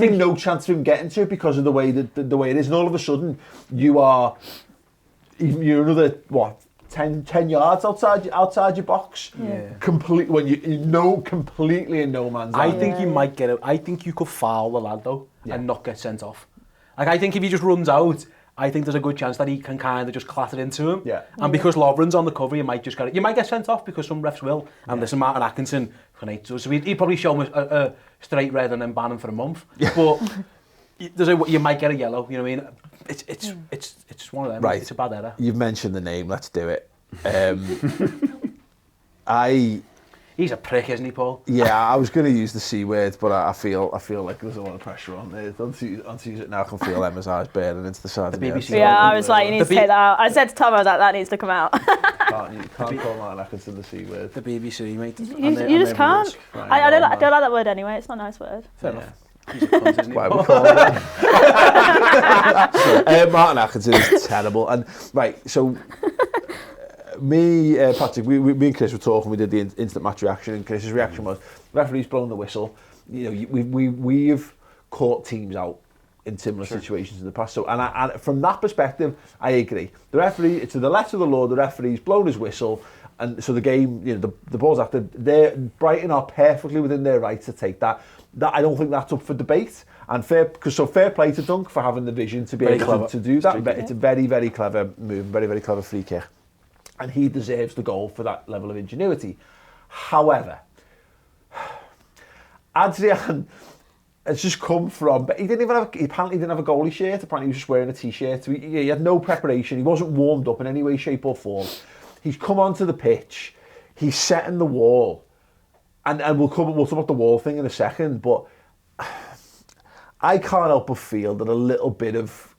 no chance of him getting to it because of the way it is, and all of a sudden you're another 10 yards outside your box. Yeah. Complete when completely in no man's land. I think you might get it. I think you could foul the lad though and not get sent off. Like I think if he just runs out, I think there's a good chance that he can kind of just clatter into him. Yeah. And because Lovren's on the cover, you might get sent off because some refs will. And listen, Martin Atkinson, so he'd probably show him a straight red and then ban him for a month. Yeah. But you might get a yellow. You know what I mean? It's one of them. Right. It's a bad error. You've mentioned the name. Let's do it. He's a prick, isn't he, Paul? Yeah, I was going to use the C word, but I feel like there's a lot of pressure on there. Don't use it now. I can feel Emma's eyes burning into the side of the BBC. Yeah, I was like, you need to take that out. I said to Tom, I was like, that needs to come out. You can't call Martin Atkinson the C word. The BBC, mate. You just can't. Right, I don't like that word anyway. It's not a nice word. Fair enough. He's a cunt, isn't he? Why we call him Martin Atkinson is terrible. And right, so me, Patrick, me and Chris were talking. We did the instant match reaction, and Chris's reaction was, referee's blown the whistle. You know, we've caught teams out in similar situations in the past. So, and from that perspective, I agree. The referee, to the letter of the law, the referee's blown his whistle, and so the game, you know, the ball's after. Brighton are perfectly within their right to take that. I don't think that's up for debate. And fair play to Dunk for having the vision to be able to do that. It's a very, very clever move, very, very clever free kick. And he deserves the goal for that level of ingenuity. However, Adrian It's just come from, but he apparently didn't have a goalie shirt. Apparently he was just wearing a t-shirt. So he had no preparation. He wasn't warmed up in any way, shape or form. He's come onto the pitch. He's setting the wall, and we'll talk about the wall thing in a second. But I can't help but feel that a little bit of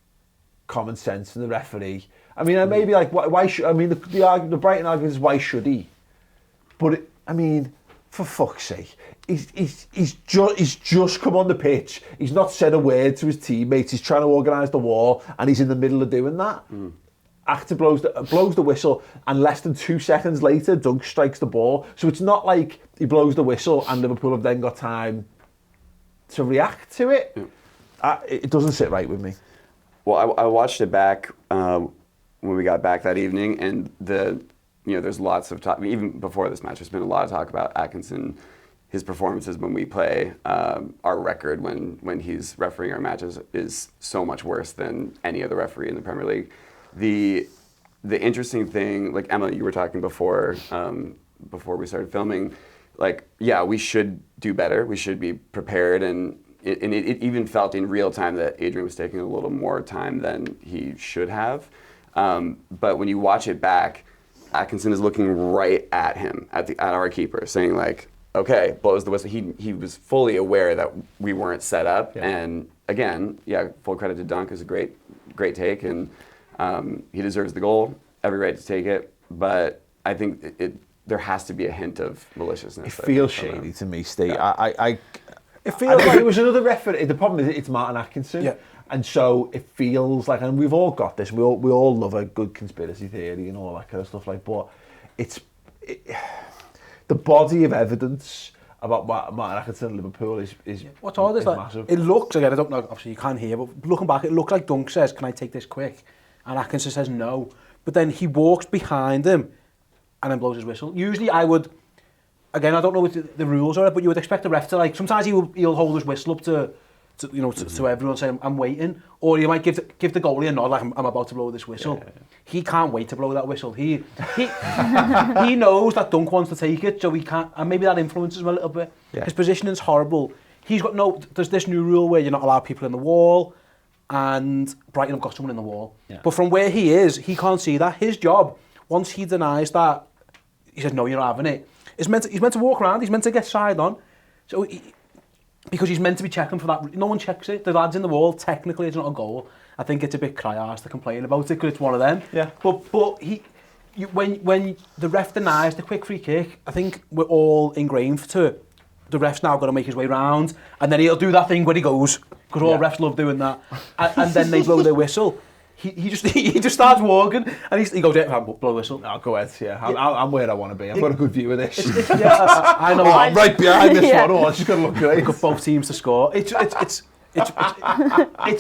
common sense in the referee. I mean, maybe like why should? I mean, the Brighton argument is why should he? But I mean, for fuck's sake, he's just come on the pitch. He's not said a word to his teammates. He's trying to organise the wall, and he's in the middle of doing that. Actor blows the whistle, and less than 2 seconds later, Dunk strikes the ball. So it's not like he blows the whistle and Liverpool have then got time to react to it. It doesn't sit right with me. Well, I watched it back when we got back that evening, and there's lots of talk. Even before this match, there's been a lot of talk about Atkinson, his performances when we play. Our record when he's refereeing our matches is so much worse than any other referee in the Premier League. The interesting thing, like Emma, you were talking before we started filming, like, yeah, we should do better. We should be prepared, and it even felt in real time that Adrian was taking a little more time than he should have. But when you watch it back, Atkinson is looking right at him, at our keeper, saying like, okay, blows the whistle. He was fully aware that we weren't set up. Yeah. And again, yeah, full credit to Dunk. Is a great take, and he deserves the goal. Every right to take it. But I think there has to be a hint of maliciousness. It feels shady to me, Steve. Yeah. It feels like it was another referee. The problem is it's Martin Atkinson. Yeah. And so it feels like, and we've all got this, we all love a good conspiracy theory and all that kind of stuff, like, but the body of evidence about Martin Atkinson and Liverpool is what's all this, like, massive. It looks, again, I don't know, obviously you can't hear, but looking back, it looked like Dunk says, can I take this quick? And Atkinson says no. But then he walks behind him and then blows his whistle. Usually I would, again, I don't know what the rules are, but you would expect the ref to, like, sometimes he'll hold his whistle up to everyone saying, I'm waiting. Or you might give the goalie a nod, like, I'm about to blow this whistle. Yeah. He can't wait to blow that whistle. He knows that Dunk wants to take it, so he can't, and maybe that influences him a little bit. Yeah. His positioning's horrible. There's this new rule where you're not allowed people in the wall, and Brighton have got someone in the wall. Yeah. But from where he is, he can't see that. His job, once he denies that, he says, no, you're not having it. He's meant to walk around, he's meant to get side on. So because he's meant to be checking for that. No one checks it. The lad's in the wall. Technically, it's not a goal. I think it's a bit cry-arse to complain about it because it's one of them. Yeah. But when the ref denies the quick free kick, I think we're all ingrained to the ref's now got to make his way round, and then he'll do that thing where he goes, because all refs love doing that, and then they blow their whistle. He just starts walking, and he goes, yeah, blow whistle. I'll go ahead, yeah. I'm where I want to be. I've got a good view of this. I know. I'm right behind this one. Oh, it's just going to look great. Got both teams to score. It's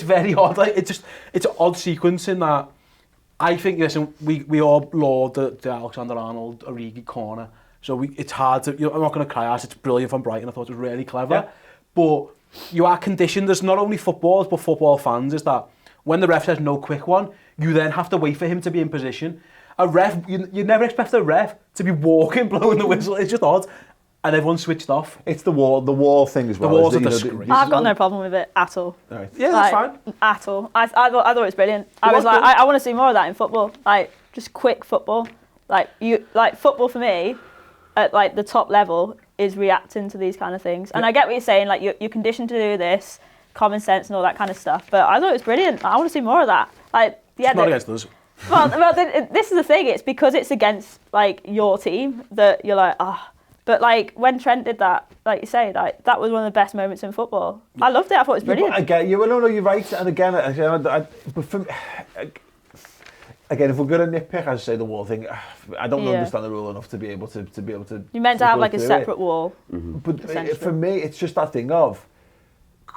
very odd. Like, it's an odd sequence in that. I think, listen, we all laud the Alexander-Arnold Origi corner. So it's hard to, I'm not going to cry, it's brilliant from Brighton. I thought it was really clever. Yeah. But you are conditioned, there's not only footballers, but football fans, is that when the ref says no quick one, you then have to wait for him to be in position. A ref, you never expect a ref to be walking, blowing the whistle. It's just odd. And everyone's switched off. It's the wall thing as well. The walls are disgrace. I've got no problem with it at all. Right. Yeah, that's fine. At all. I thought it was brilliant. I was like, I want to see more of that in football. Like, just quick football. Like football for me, at like the top level, is reacting to these kind of things. And I get what you're saying, like you're conditioned to do this, common sense and all that kind of stuff. But I thought it was brilliant. I want to see more of that. Like, yeah, it's not against us. Well, this is the thing. It's because it's against like your team that you're like, ah. But like when Trent did that, like you say, that was one of the best moments in football. I loved it. I thought it was brilliant. Yeah, but I get you. No, you're right. And again, but for me, again, if we're going to nitpick, as I say, the wall thing, I don't understand the rule enough to be able to. You're meant to have like a separate wall. Mm-hmm. But for me, it's just that thing of,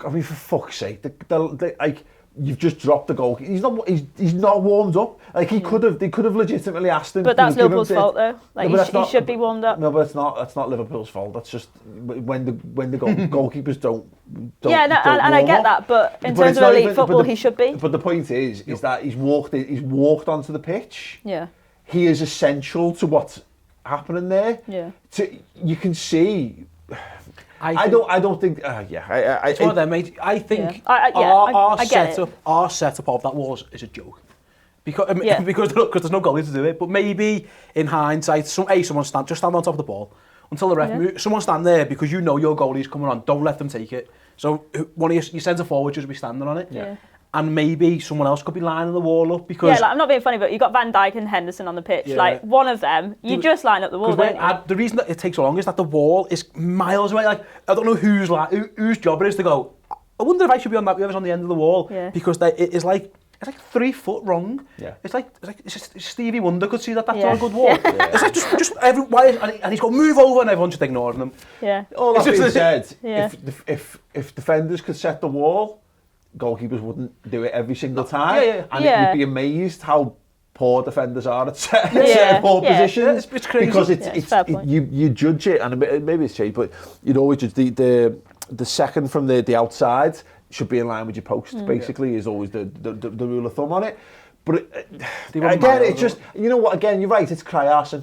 I mean, for fuck's sake, like you've just dropped the goal. He's not warmed up. Like they could have legitimately asked him. But that's Liverpool's fault though. Like he should be warmed up. No, but that's not Liverpool's fault. That's just when the goalkeepers don't. Yeah, no, and I get that, but in terms of elite football, he should be. But the point is that he's walked onto the pitch. Yeah. He is essential to what's happening there. Yeah. You can see. I don't think. It's one of them, mate. I think I get our setup of that wall is a joke. Because there's no goalie to do it. But maybe in hindsight, someone stand on top of the ball until the ref moves. Someone stand there because you know your goalie's coming on. Don't let them take it. So one of your centre forwards should be standing on it. Yeah. And maybe someone else could be lining the wall up because... Yeah, like, I'm not being funny, but you've got Van Dijk and Henderson on the pitch. Yeah. Like, one of them, you just line up the wall, don't you? The reason that it takes so long is that the wall is miles away. Like, I don't know whose job it is to go, I wonder if I should be on that, whoever's on the end of the wall. Yeah. Because it is like... It's like 3 foot wrong. Yeah. It's just Stevie Wonder could see that's not a good wall. Yeah. It's like just and he's got to move over and everyone's just ignoring him. Yeah. All that being said, if defenders could set the wall, goalkeepers wouldn't do it every single time. And you'd be amazed how poor defenders are at certain ball positions. It's crazy. Because you judge it, and maybe it's changed, but you'd always judge the second from the outside should be in line with your post, basically, is always the rule of thumb on it. But again, it's just, you know what, again, you're right, it's Cryarson.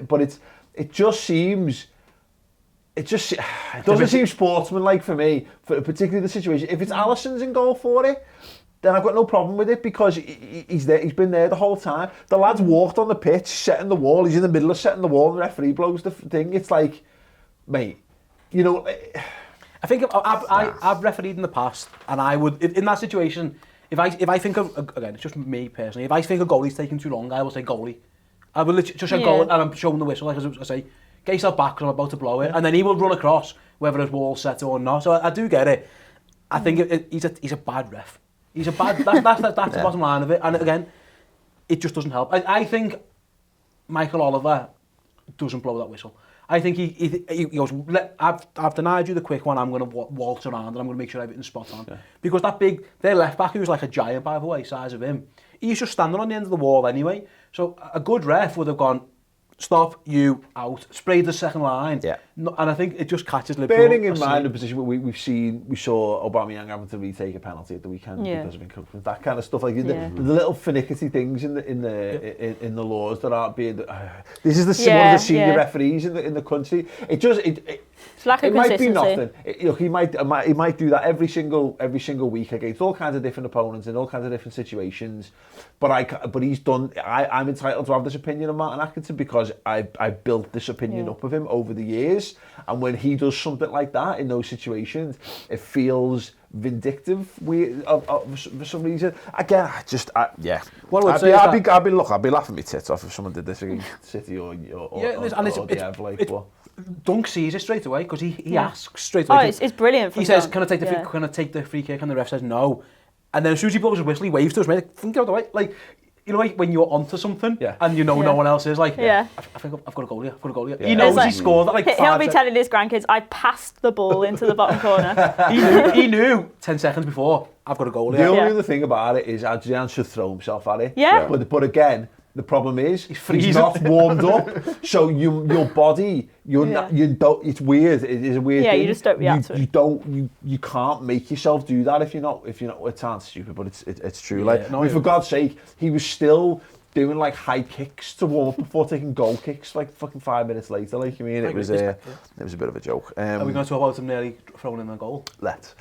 But it doesn't seem sportsmanlike for me, for particularly the situation. If it's Alisson's in goal for it, then I've got no problem with it because he's there. He's been there the whole time. The lad's walked on the pitch, setting the wall. He's in the middle of setting the wall, and the referee blows the thing. It's like, mate, you know... I think I've refereed in the past, and I would, in that situation, if I think of, again, it's just me personally, if I think a goalie's taking too long, I will say goalie. I will literally just say goal, and I'm showing the whistle, like I say, get yourself back because I'm about to blow it, and then he will run across whether his wall's set or not. So I do get it. I think he's a bad ref. He's a bad. That's the bottom line of it. And again, it just doesn't help. I think Michael Oliver doesn't blow that whistle. I think he goes, I've denied you the quick one, I'm going to waltz around and I'm going to make sure everything's spot on. Yeah. Because their left back, who's like a giant, by the way, size of him, he's just standing on the end of the wall anyway. So a good ref would have gone, stop, you, out, sprayed the second line. Yeah. And I think it just catches Liverpool. Bearing in mind the position we saw Aubameyang having to retake a penalty at the weekend because of encroachment, that kind of stuff, like the little finicky things in the laws that aren't being. This is one of the senior referees in the country. It's lack of consistency. Might be nothing. He might do that every single week against all kinds of different opponents in all kinds of different situations. But he's done. I'm entitled to have this opinion of Martin Atkinson because I built this opinion up of him over the years. And when he does something like that in those situations, it feels vindictive for some reason. Again, What I would say I'd be laughing my tits off if someone did this against City or Dunk sees it straight away because he asks straight away. Oh, it's brilliant. He says, "Can I take the free kick?" And the ref says no. And then as soon as he blows a whistle, he waves to us, mate. Think out the way, like. You know, like when you're onto something and you know no one else is, like, I think I've got a goal here, He knows he scored that, like, he'll be telling his grandkids, I passed the ball into the bottom corner. He knew 10 seconds before, I've got a goal here. The only other thing about it is Adrian should throw himself at it. Yeah. But again, the problem is he's not warmed up, so your body, you don't. It's weird. It is a weird thing. You just don't react to it. You can't make yourself do that if you're not. It sounds stupid, but it's true. For God's sake, he was still doing like high kicks to warm up before taking goal kicks like fucking 5 minutes later. Like, I mean, it was a bit of a joke. Are we going to talk about him nearly throwing in a goal? Let's.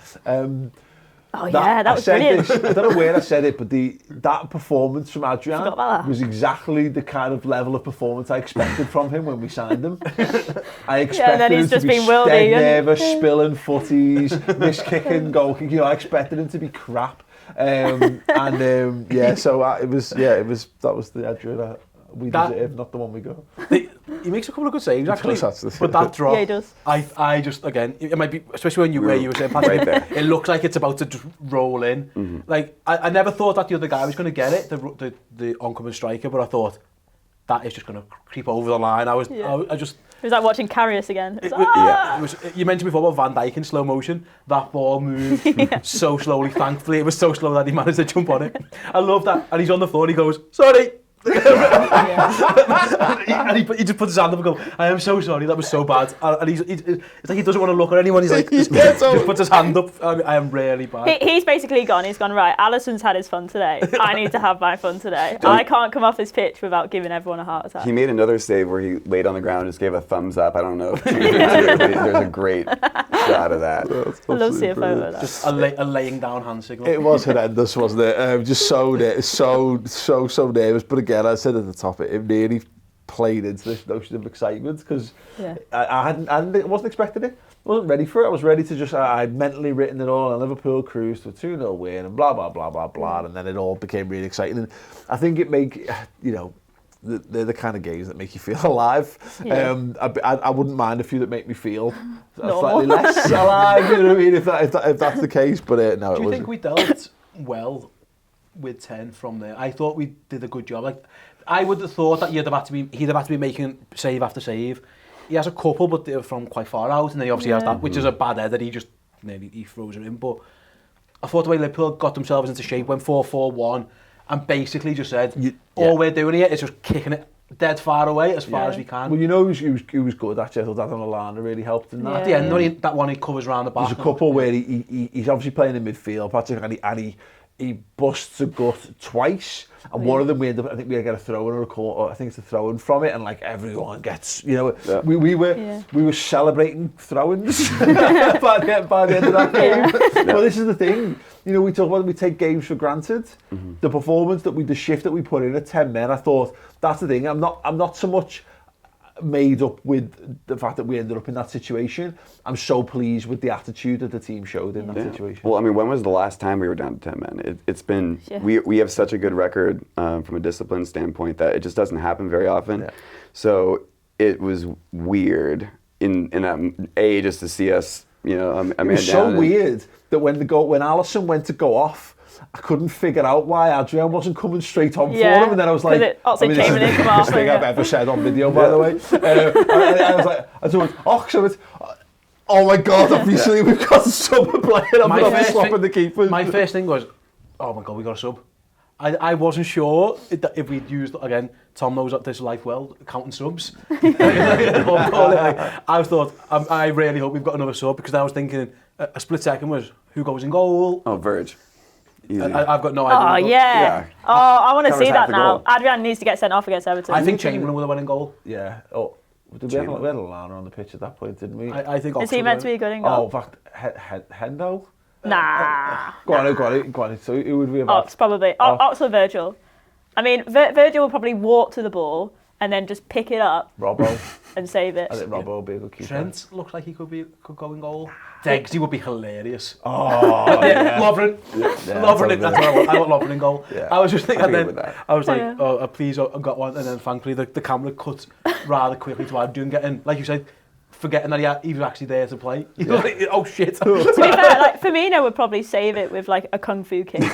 That was brilliant. I don't know where I said it, but that performance from Adrian was exactly the kind of level of performance I expected from him when we signed him. I expected him to be dead nervous, spilling footies, miss-kicking, goal kicking. I expected him to be crap. So that was the Adrian we deserve, not the one we got. He makes a couple of good saves, actually. But that drop, he does. I just, again, it might be, especially where you were saying, Patrick, it looks like it's about to just roll in. Mm-hmm. Like, I never thought that the other guy was going to get it, the oncoming striker, but I thought, that is just going to creep over the line. I just... It was like watching Carrius again. You mentioned before about Van Dijk in slow motion. That ball moved so slowly, thankfully. It was so slow that he managed to jump on it. I love that. And he's on the floor and he goes, sorry. And he just puts his hand up and goes, I am so sorry, that was so bad. And it's like he doesn't want to look at anyone. He's like, just puts his hand up. I am really bad. He's basically gone. He's gone, right, Alisson's had his fun today. I need to have my fun today. I can't come off this pitch without giving everyone a heart attack. He made another save where he laid on the ground and just gave a thumbs up. I don't know if there's a great shot of that. I love to see a photo of that. Just a laying down hand signal. It was horrendous, wasn't it? Just so nervous. But again, I said at the top, it really played into this notion of excitement because I wasn't expecting it. I wasn't ready for it. I was ready to just, I'd mentally written it all, and Liverpool cruised to a 2-0 win and blah, blah, blah, blah, blah. And then it all became really exciting. And I think it they're the kind of games that make you feel alive. Yeah. I wouldn't mind a few that make me feel slightly less alive, you know what I mean, if that's the case. But no, Do you think we dealt well with 10 from there? I thought we did a good job. Like, I would have thought that he'd have had to be making save after save. He has a couple, but they're from quite far out, and then he obviously has that, which is a bad header. He throws it in. But I thought the way Liverpool got themselves into shape, went 4-4-1, and basically just said, all we're doing here is just kicking it dead far away as far as we can. Well, he was good actually. I thought Adam Lallana really helped in that. At the end, that one he covers around the back. There's a couple where he's obviously playing in midfield, Patrick, and he busts a gut twice, and one of them I think we get a throw in or I think it's a throw in from it, and like everyone gets, we were celebrating throw-ins by the end of that game. Well, this is the thing, we talk about we take games for granted. The performance the shift that we put in at 10 men, I thought that's the thing. I'm not so much made up with the fact that we ended up in that situation. I'm so pleased with the attitude that the team showed in that situation. Well, I mean, when was the last time we were down to 10 men? It's been, we have such a good record from a discipline standpoint that it just doesn't happen very often. Yeah. So it was weird in that, just to see us, a man down. It was so weird that when Alisson went to go off, I couldn't figure out why Adrian wasn't coming straight on for him, and then I was like, this is the best thing I've ever said on video, by the way. I was like, oh my God, obviously we've got a sub playing. I'm swapping the keepers. My first thing was, oh my God, we got a sub. I wasn't sure if we'd used, again, Tom knows this life well, counting subs. I thought, I really hope we've got another sub, because I was thinking, a split second was, who goes in goal? Oh, Verge. I've got no idea. Oh, yeah. Oh, I want to see that now. Goal. Adrian needs to get sent off against Everton. I think Chamberlain would have won in goal. Yeah. Oh, we had Lallana on the pitch at that point, didn't we? I think. Is he meant to be good in goal? Oh, in fact, Hendo? Nah. Go on. So who would we have? Ox, probably. Ox or Virgil. I mean, Virgil will probably walk to the ball and then just pick it up. Robbo. And save it. I think Robbo would be a good keeper. Trent looks like he could go in goal. Degsy would be hilarious. Oh, yeah. Lovren. Lovren, that's what I want. I want Lovren in goal. Yeah. I was just thinking, and then I was like, Yeah. Please, I got one. And then thankfully the camera cut rather quickly to Adrian getting, like you said, forgetting that he was actually there to play. He was like, oh shit. To be fair, like Firmino would probably save it with like a kung fu kick.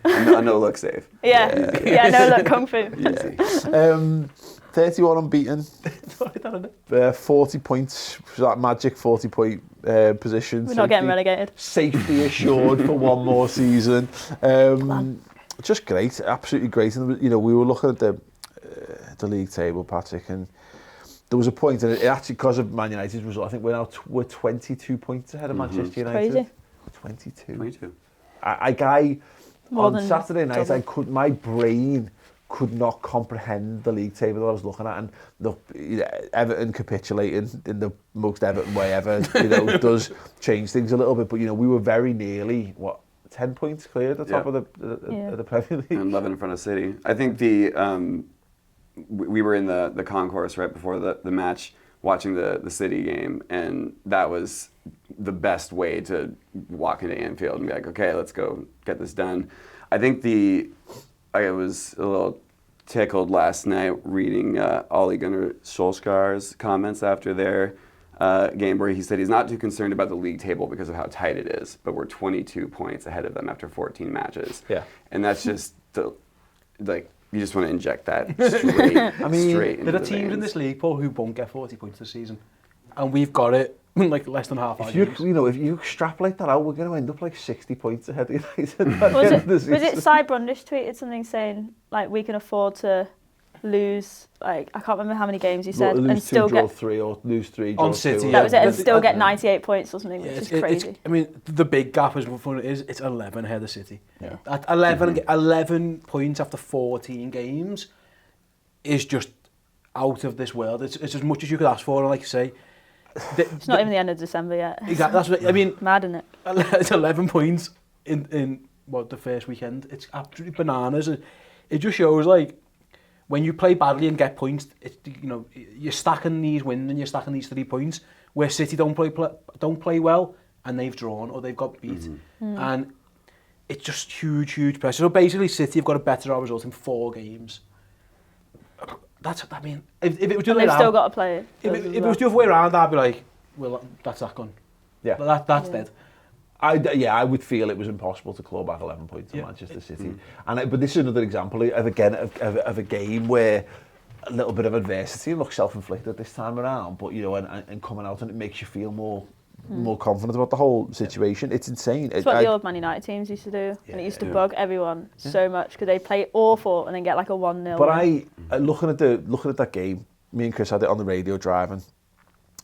A no-look save. Yeah, no look, kung fu. Yeah. 31 unbeaten, 40 points, that magic 40-point position. We're not getting relegated. Safety assured for one more season. Just great, absolutely great. And we were looking at the league table, Patrick, and there was a point, and it actually, because of Man United's result, I think we're 22 points ahead of Manchester United. Crazy. 22. On Saturday night, my brain could not comprehend the league table that I was looking at, and look, Everton capitulating in the most Everton way ever, does change things a little bit. But we were very nearly 10 points clear at the top of the Premier League, and 11 in front of City. I think we were in the concourse right before the match, watching the City game, and that was the best way to walk into Anfield and be like, okay, let's go get this done. I think I was a little tickled last night reading Ole Gunnar Solskjaer's comments after their game, where he said he's not too concerned about the league table because of how tight it is, but we're 22 points ahead of them after 14 matches. Yeah. And that's just, you just want to inject that straight, straight into there are teams in this league, Paul, who won't get 40 points this season. And we've got it like less than half our games. If you extrapolate that out, we're going to end up like 60 points ahead of United. Was it Cy Brundish tweeted something saying like we can afford to lose, like I can't remember how many games he said, lose and still draw get 3 or lose 3 draw on 2. City. that was it, and Yeah. still get 98 points or something, which Yeah, is crazy. I mean, the big gap is what fun it is. It's 11 ahead of City. Yeah. At 11 points after 14 games is just out of this world. It's as much as you could ask for, and like you say, It's not even the end of December yet. exactly. That's what I mean. Mad, isn't it? It's 11 points in the first weekend. It's absolutely bananas. It just shows like when you play badly and get points, you're stacking these wins and you're stacking these 3 points. Where City don't play well and they've drawn or they've got beat, and it's just huge pressure. So basically, City have got a better result in 4 games. If it was the other way They've around, still got to play it. if it was the other way around, I'd be like, well, that's that gone. Yeah. That's dead. I would feel it was impossible to claw back 11 points on Manchester City. But this is another example of a game where a little bit of adversity looks self-inflicted this time around, but and coming out and it makes you feel more confident about the whole situation. It's insane. It's what the old Man United teams used to do, and it used to bug everyone so much because they play awful and then get like a 1-0. But looking at that game, me and Chris had it on the radio driving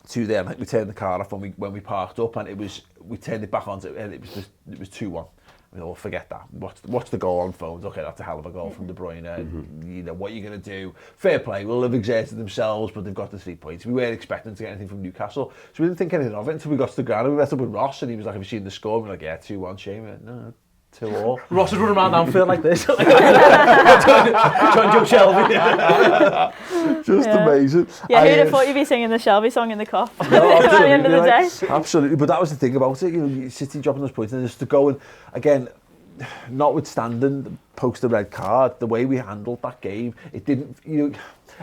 to there. Like we turned the car off when we parked up, and we turned it back on, and it was 2-1. We thought, forget that. Watch the goal on phones. Okay, that's a hell of a goal from De Bruyne. What are you going to do? Fair play. We'll have exerted themselves, but they've got the 3 points. We weren't expecting to get anything from Newcastle, so we didn't think anything of it until we got to the ground. And we met up with Ross, and he was like, "Have you seen the score?" And we were like, "Yeah, 2-1." Shame. No, 2-2. Ross is running around Anfield like this. Trying to jump Shelby. Just amazing. Yeah, who'd have thought you'd be singing the Shelby song in the cop No, at the end of the day? Absolutely, but that was the thing about it. City dropping those points, and just to go and again, notwithstanding post the red card, the way we handled that game, it didn't.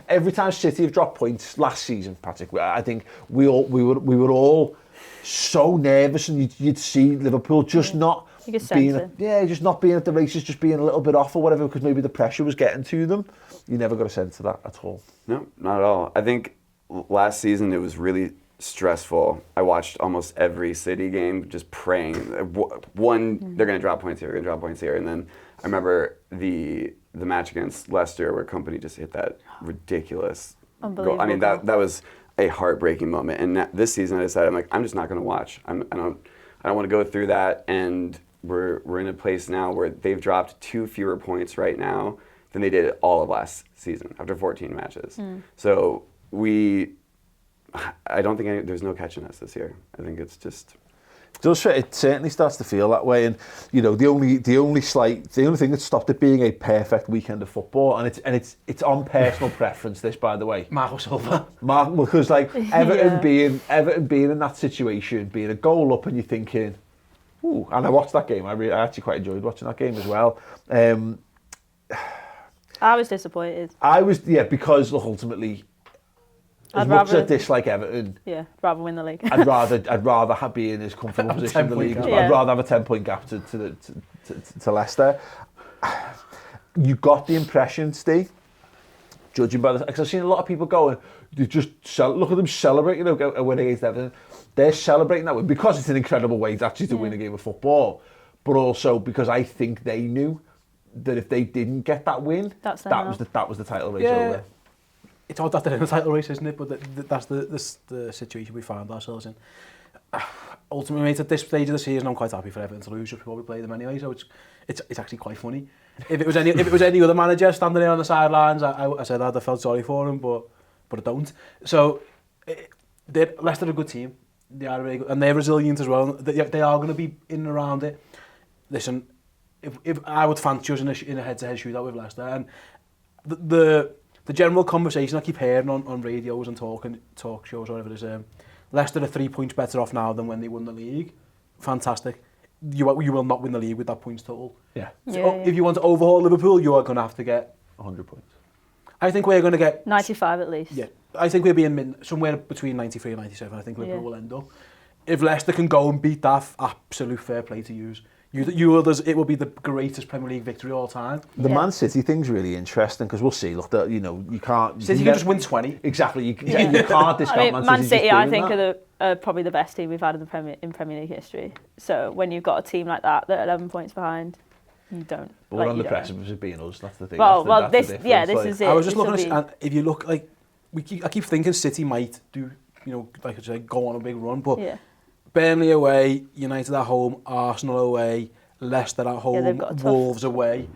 Every time City have dropped points last season, Patrick, I think we were all so nervous, and you'd see Liverpool just not. You could sense it. Just not being at the races, just being a little bit off or whatever, because maybe the pressure was getting to them. You never got a sense of that at all. No, not at all. I think last season it was really stressful. I watched almost every City game just praying. They're going to drop points here, they're going to drop points here. And then I remember the match against Leicester where Company just hit that ridiculous goal. I mean, that was a heartbreaking moment. And this season I decided, I'm just not going to watch. I don't want to go through that. And we're in a place now where they've dropped 2 fewer points right now than they did all of last season after 14 matches. So I don't think there's no catching us this year. I think it's just. It certainly starts to feel that way, and the only thing that stopped it being a perfect weekend of football, and it's on personal preference. This, by the way, Marco Silva. Because Everton being in that situation, being a goal up, and you're thinking, ooh. And I watched that game. I actually quite enjoyed watching that game as well. I was disappointed. Because look, ultimately, as much as I dislike Everton, rather win the league. I'd rather have been in his comfortable position in the league. I'd rather have a 10-point gap to Leicester. You got the impression, Steve, judging by because I've seen a lot of people going, look at them celebrating a win against Everton. They're celebrating that win because it's an incredible way to win a game of football, but also because I think they knew that if they didn't get that win, that was the title race over. It's odd that they're in the title race, isn't it? But that's the situation we found ourselves in. Ultimately, mate, at this stage of the season, I'm quite happy for Everton to lose just before we play them anyway. So it's actually quite funny. If it was any other manager standing there on the sidelines, I said I'd have felt sorry for him, but I don't. So Leicester are a good team. They are really good, and they're resilient as well. They are going to be in and around it. Listen, if I would fancy us in a head-to-head shootout with Leicester, and the general conversation I keep hearing on radios and talk shows or whatever is, Leicester are 3 points better off now than when they won the league. Fantastic. You will not win the league with that points total. So if you want to overhaul Liverpool, you are going to have to get 100 points. I think we're going to get 95 at least. Yeah, I think we'll be somewhere between 93 and 97. I think Liverpool will end up. If Leicester can go and beat that, absolute fair play to use. You others, it will be the greatest Premier League victory of all time. The Man City thing's really interesting because we'll see. Look, you can't. City can just win 20. Exactly. You can't discount Man City. Man City, I think, are are probably the best team we've had in Premier League history. So when you've got a team like that are 11 points behind, you don't. But we're on the precipice of being us. That's the thing. Well, that's this like, is it. I was just looking at, and if you look like, I keep thinking City might do, like I say, go on a big run, but Burnley away, United at home, Arsenal away, Leicester at home, Wolves away.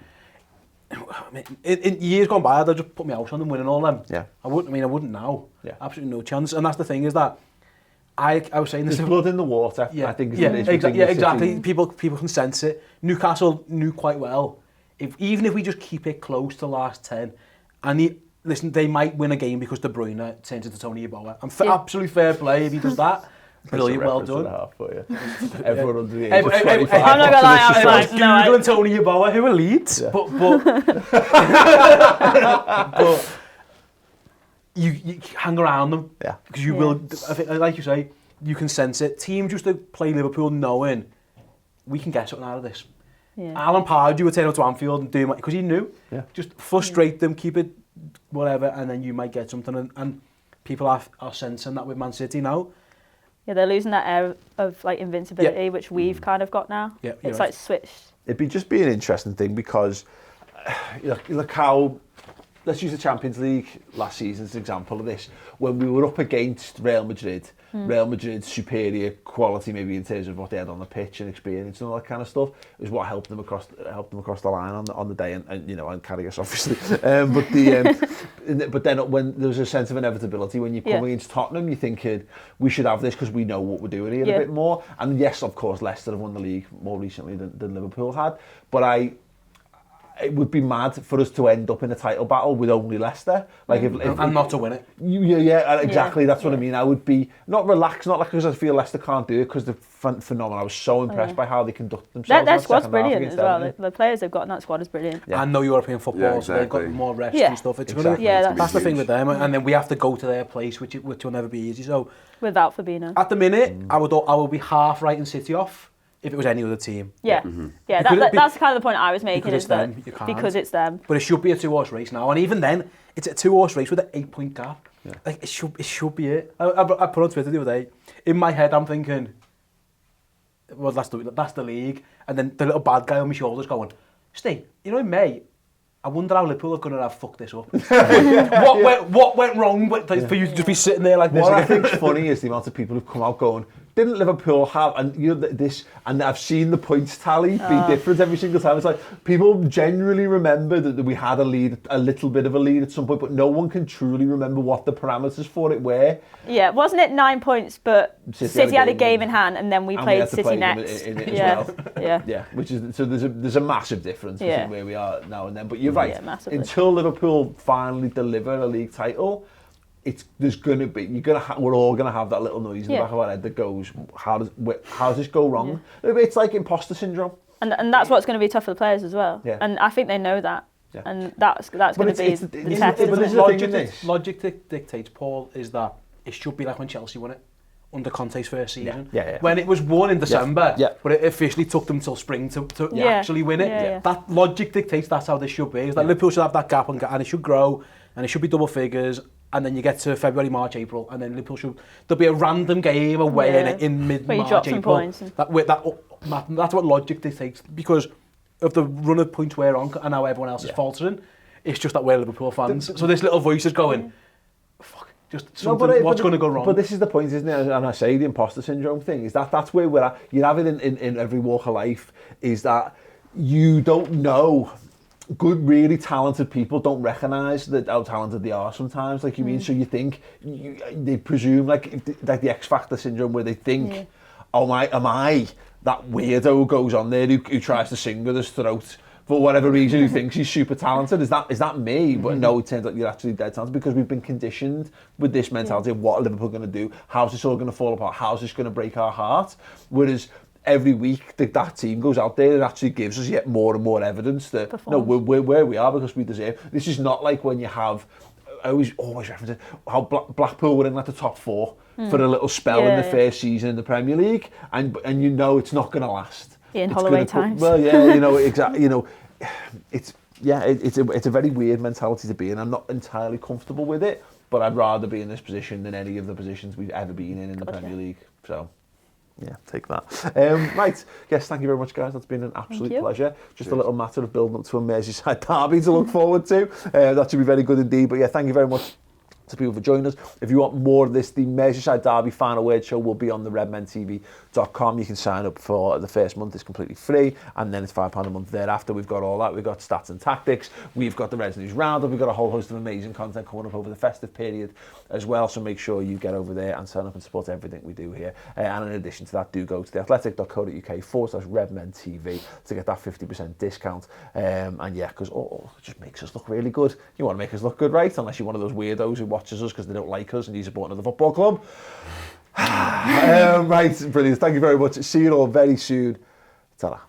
I mean, in years gone by, I'd just put my house on them winning all them. Yeah. I wouldn't now. Yeah. Absolutely no chance. And that's the thing is that I was saying this. There's blood in the water. I think. Exactly. People can sense it. Newcastle knew quite well. Even if we just keep it close to the last 10, and listen, they might win a game because De Bruyne turns into Tony Yeboah. And absolutely fair play if he does that. Brilliant, well done. Everyone under the age of 25. I'm not going to lie, I was like, no. Googling Tony Yeboah, who are Leeds. Yeah. But you hang around them. Yeah. Because you will, I think, like you say, you can sense it. Teams used to play Liverpool knowing we can get something out of this. Yeah. Alan Pardew would turn up to Anfield and do it because he knew. Yeah. Just frustrate them, keep it whatever, and then you might get something. And people are sensing that with Man City now. Yeah, they're losing that air of like invincibility, which we've kind of got now. Yeah, it's like switched. It'd just be an interesting thing because, look how, let's use the Champions League last season as an example of this. When we were up against Real Madrid's superior quality, maybe in terms of what they had on the pitch and experience and all that kind of stuff, is what helped them across the line on the day, and Carragher obviously. But then when there's a sense of inevitability when you come against Tottenham, you're thinking we should have this because we know what we're doing here a bit more. And yes, of course, Leicester have won the league more recently than Liverpool had, but it would be mad for us to end up in a title battle with only Leicester, and not to win it. Exactly. That's what I mean. I would be not relaxed, not like because I feel Leicester can't do it, because they're phenomenal. I was so impressed by how they conduct themselves. Their squad's brilliant as well. The players they've got in that squad is brilliant. Yeah. And no European football, so they've got more rest and stuff. It's that's the thing with them, and then we have to go to their place, which will never be easy. So without Fabinho, at the minute, I would be half writing City off if it was any other team. Yeah, that's kind of the point I was making. Because it's them, you can't. Because it's them. But it should be a 2-horse race now, and even then, it's a 2-horse race with an 8-point gap. Yeah. Like it should be it. I put on Twitter the other day. In my head, I'm thinking, well, that's the league, and then the little bad guy on my shoulders going, Steve, in May, I wonder how Liverpool are going to have fucked this up. What went wrong for you to just be sitting there like this? What I think's funny is the amount of people who've come out going, didn't Liverpool have, and this, and I've seen the points tally be different every single time. It's like people genuinely remember that we had a little bit of a lead at some point, but no one can truly remember what the parameters for it were. Yeah, wasn't it 9 points? But City had a game in hand, and then we played City next. In it as well. Yeah. Which is so there's a massive difference between where we are now and then. But you're right. Yeah, until Liverpool finally deliver a league title, we're all gonna have that little noise in the back of our head that goes, how does this go wrong? It's like imposter syndrome. And that's what's going to be tough for the players as well. Yeah. And I think they know that. Yeah. And that's going to be the test. But this is the thing in this. Logic dictates, Paul, is that it should be like when Chelsea won it under Conte's first season. Yeah. When it was won in December, but it officially took them till spring to actually win it. Yeah. That logic dictates that's how this should be. It's like Liverpool should have that gap and it should grow and it should be double figures. And then you get to February, March, April, and then Liverpool there'll be a random game away in mid-March, April. That's what logic dictates, because of the run of points we're on and how everyone else is faltering. It's just that we're Liverpool fans. So this little voice is going, fuck, just something, what's going to go wrong? But this is the point, isn't it? And I say the imposter syndrome thing, is that's where we're at. You have it in every walk of life, is that you don't know. Good, really talented people don't recognise how talented they are sometimes. Like you mean, so you think they presume like the X Factor syndrome, where they think, am I that weirdo who goes on there who tries to sing with his throat for whatever reason, who thinks he's super talented? Is that me? But no, it turns out you're actually dead talented, because we've been conditioned with this mentality of what are Liverpool going to do? How's this all going to fall apart? How's this going to break our heart? Whereas every week that team goes out there and actually gives us yet more and more evidence that we're where we are because we deserve. This is not like when you have, I always reference it, how Blackpool were in like the top 4 for a little spell in the first season in the Premier League, and it's not going to last. In Holloway times. Exactly. It's a very weird mentality to be in. I'm not entirely comfortable with it, but I'd rather be in this position than any of the positions we've ever been in the God, Premier yeah. League. So, yeah, take that. Right, yes, thank you very much, guys. That's been an absolute you. pleasure. Just a little matter of building up to a Merseyside derby to look forward to. That should be very good indeed. But yeah, thank you very much to people for joining us. If you want more of this, the Merseyside Derby Final Word show will be on the redmentv.com. You can sign up for the first month. It's completely free, and then it's £5 a month thereafter. We've got all that. We've got stats and tactics. We've got the Reds News Roundup. We've got a whole host of amazing content coming up over the festive period as well. So make sure you get over there and sign up and support everything we do here. And in addition to that, do go to theathletic.co.uk/redmentv to get that 50% discount. And yeah, because it just makes us look really good. You want to make us look good, right? Unless you're one of those weirdos who watches us because they don't like us and you support another football club. Right, brilliant. Thank you very much. See you all very soon. Ta-ra.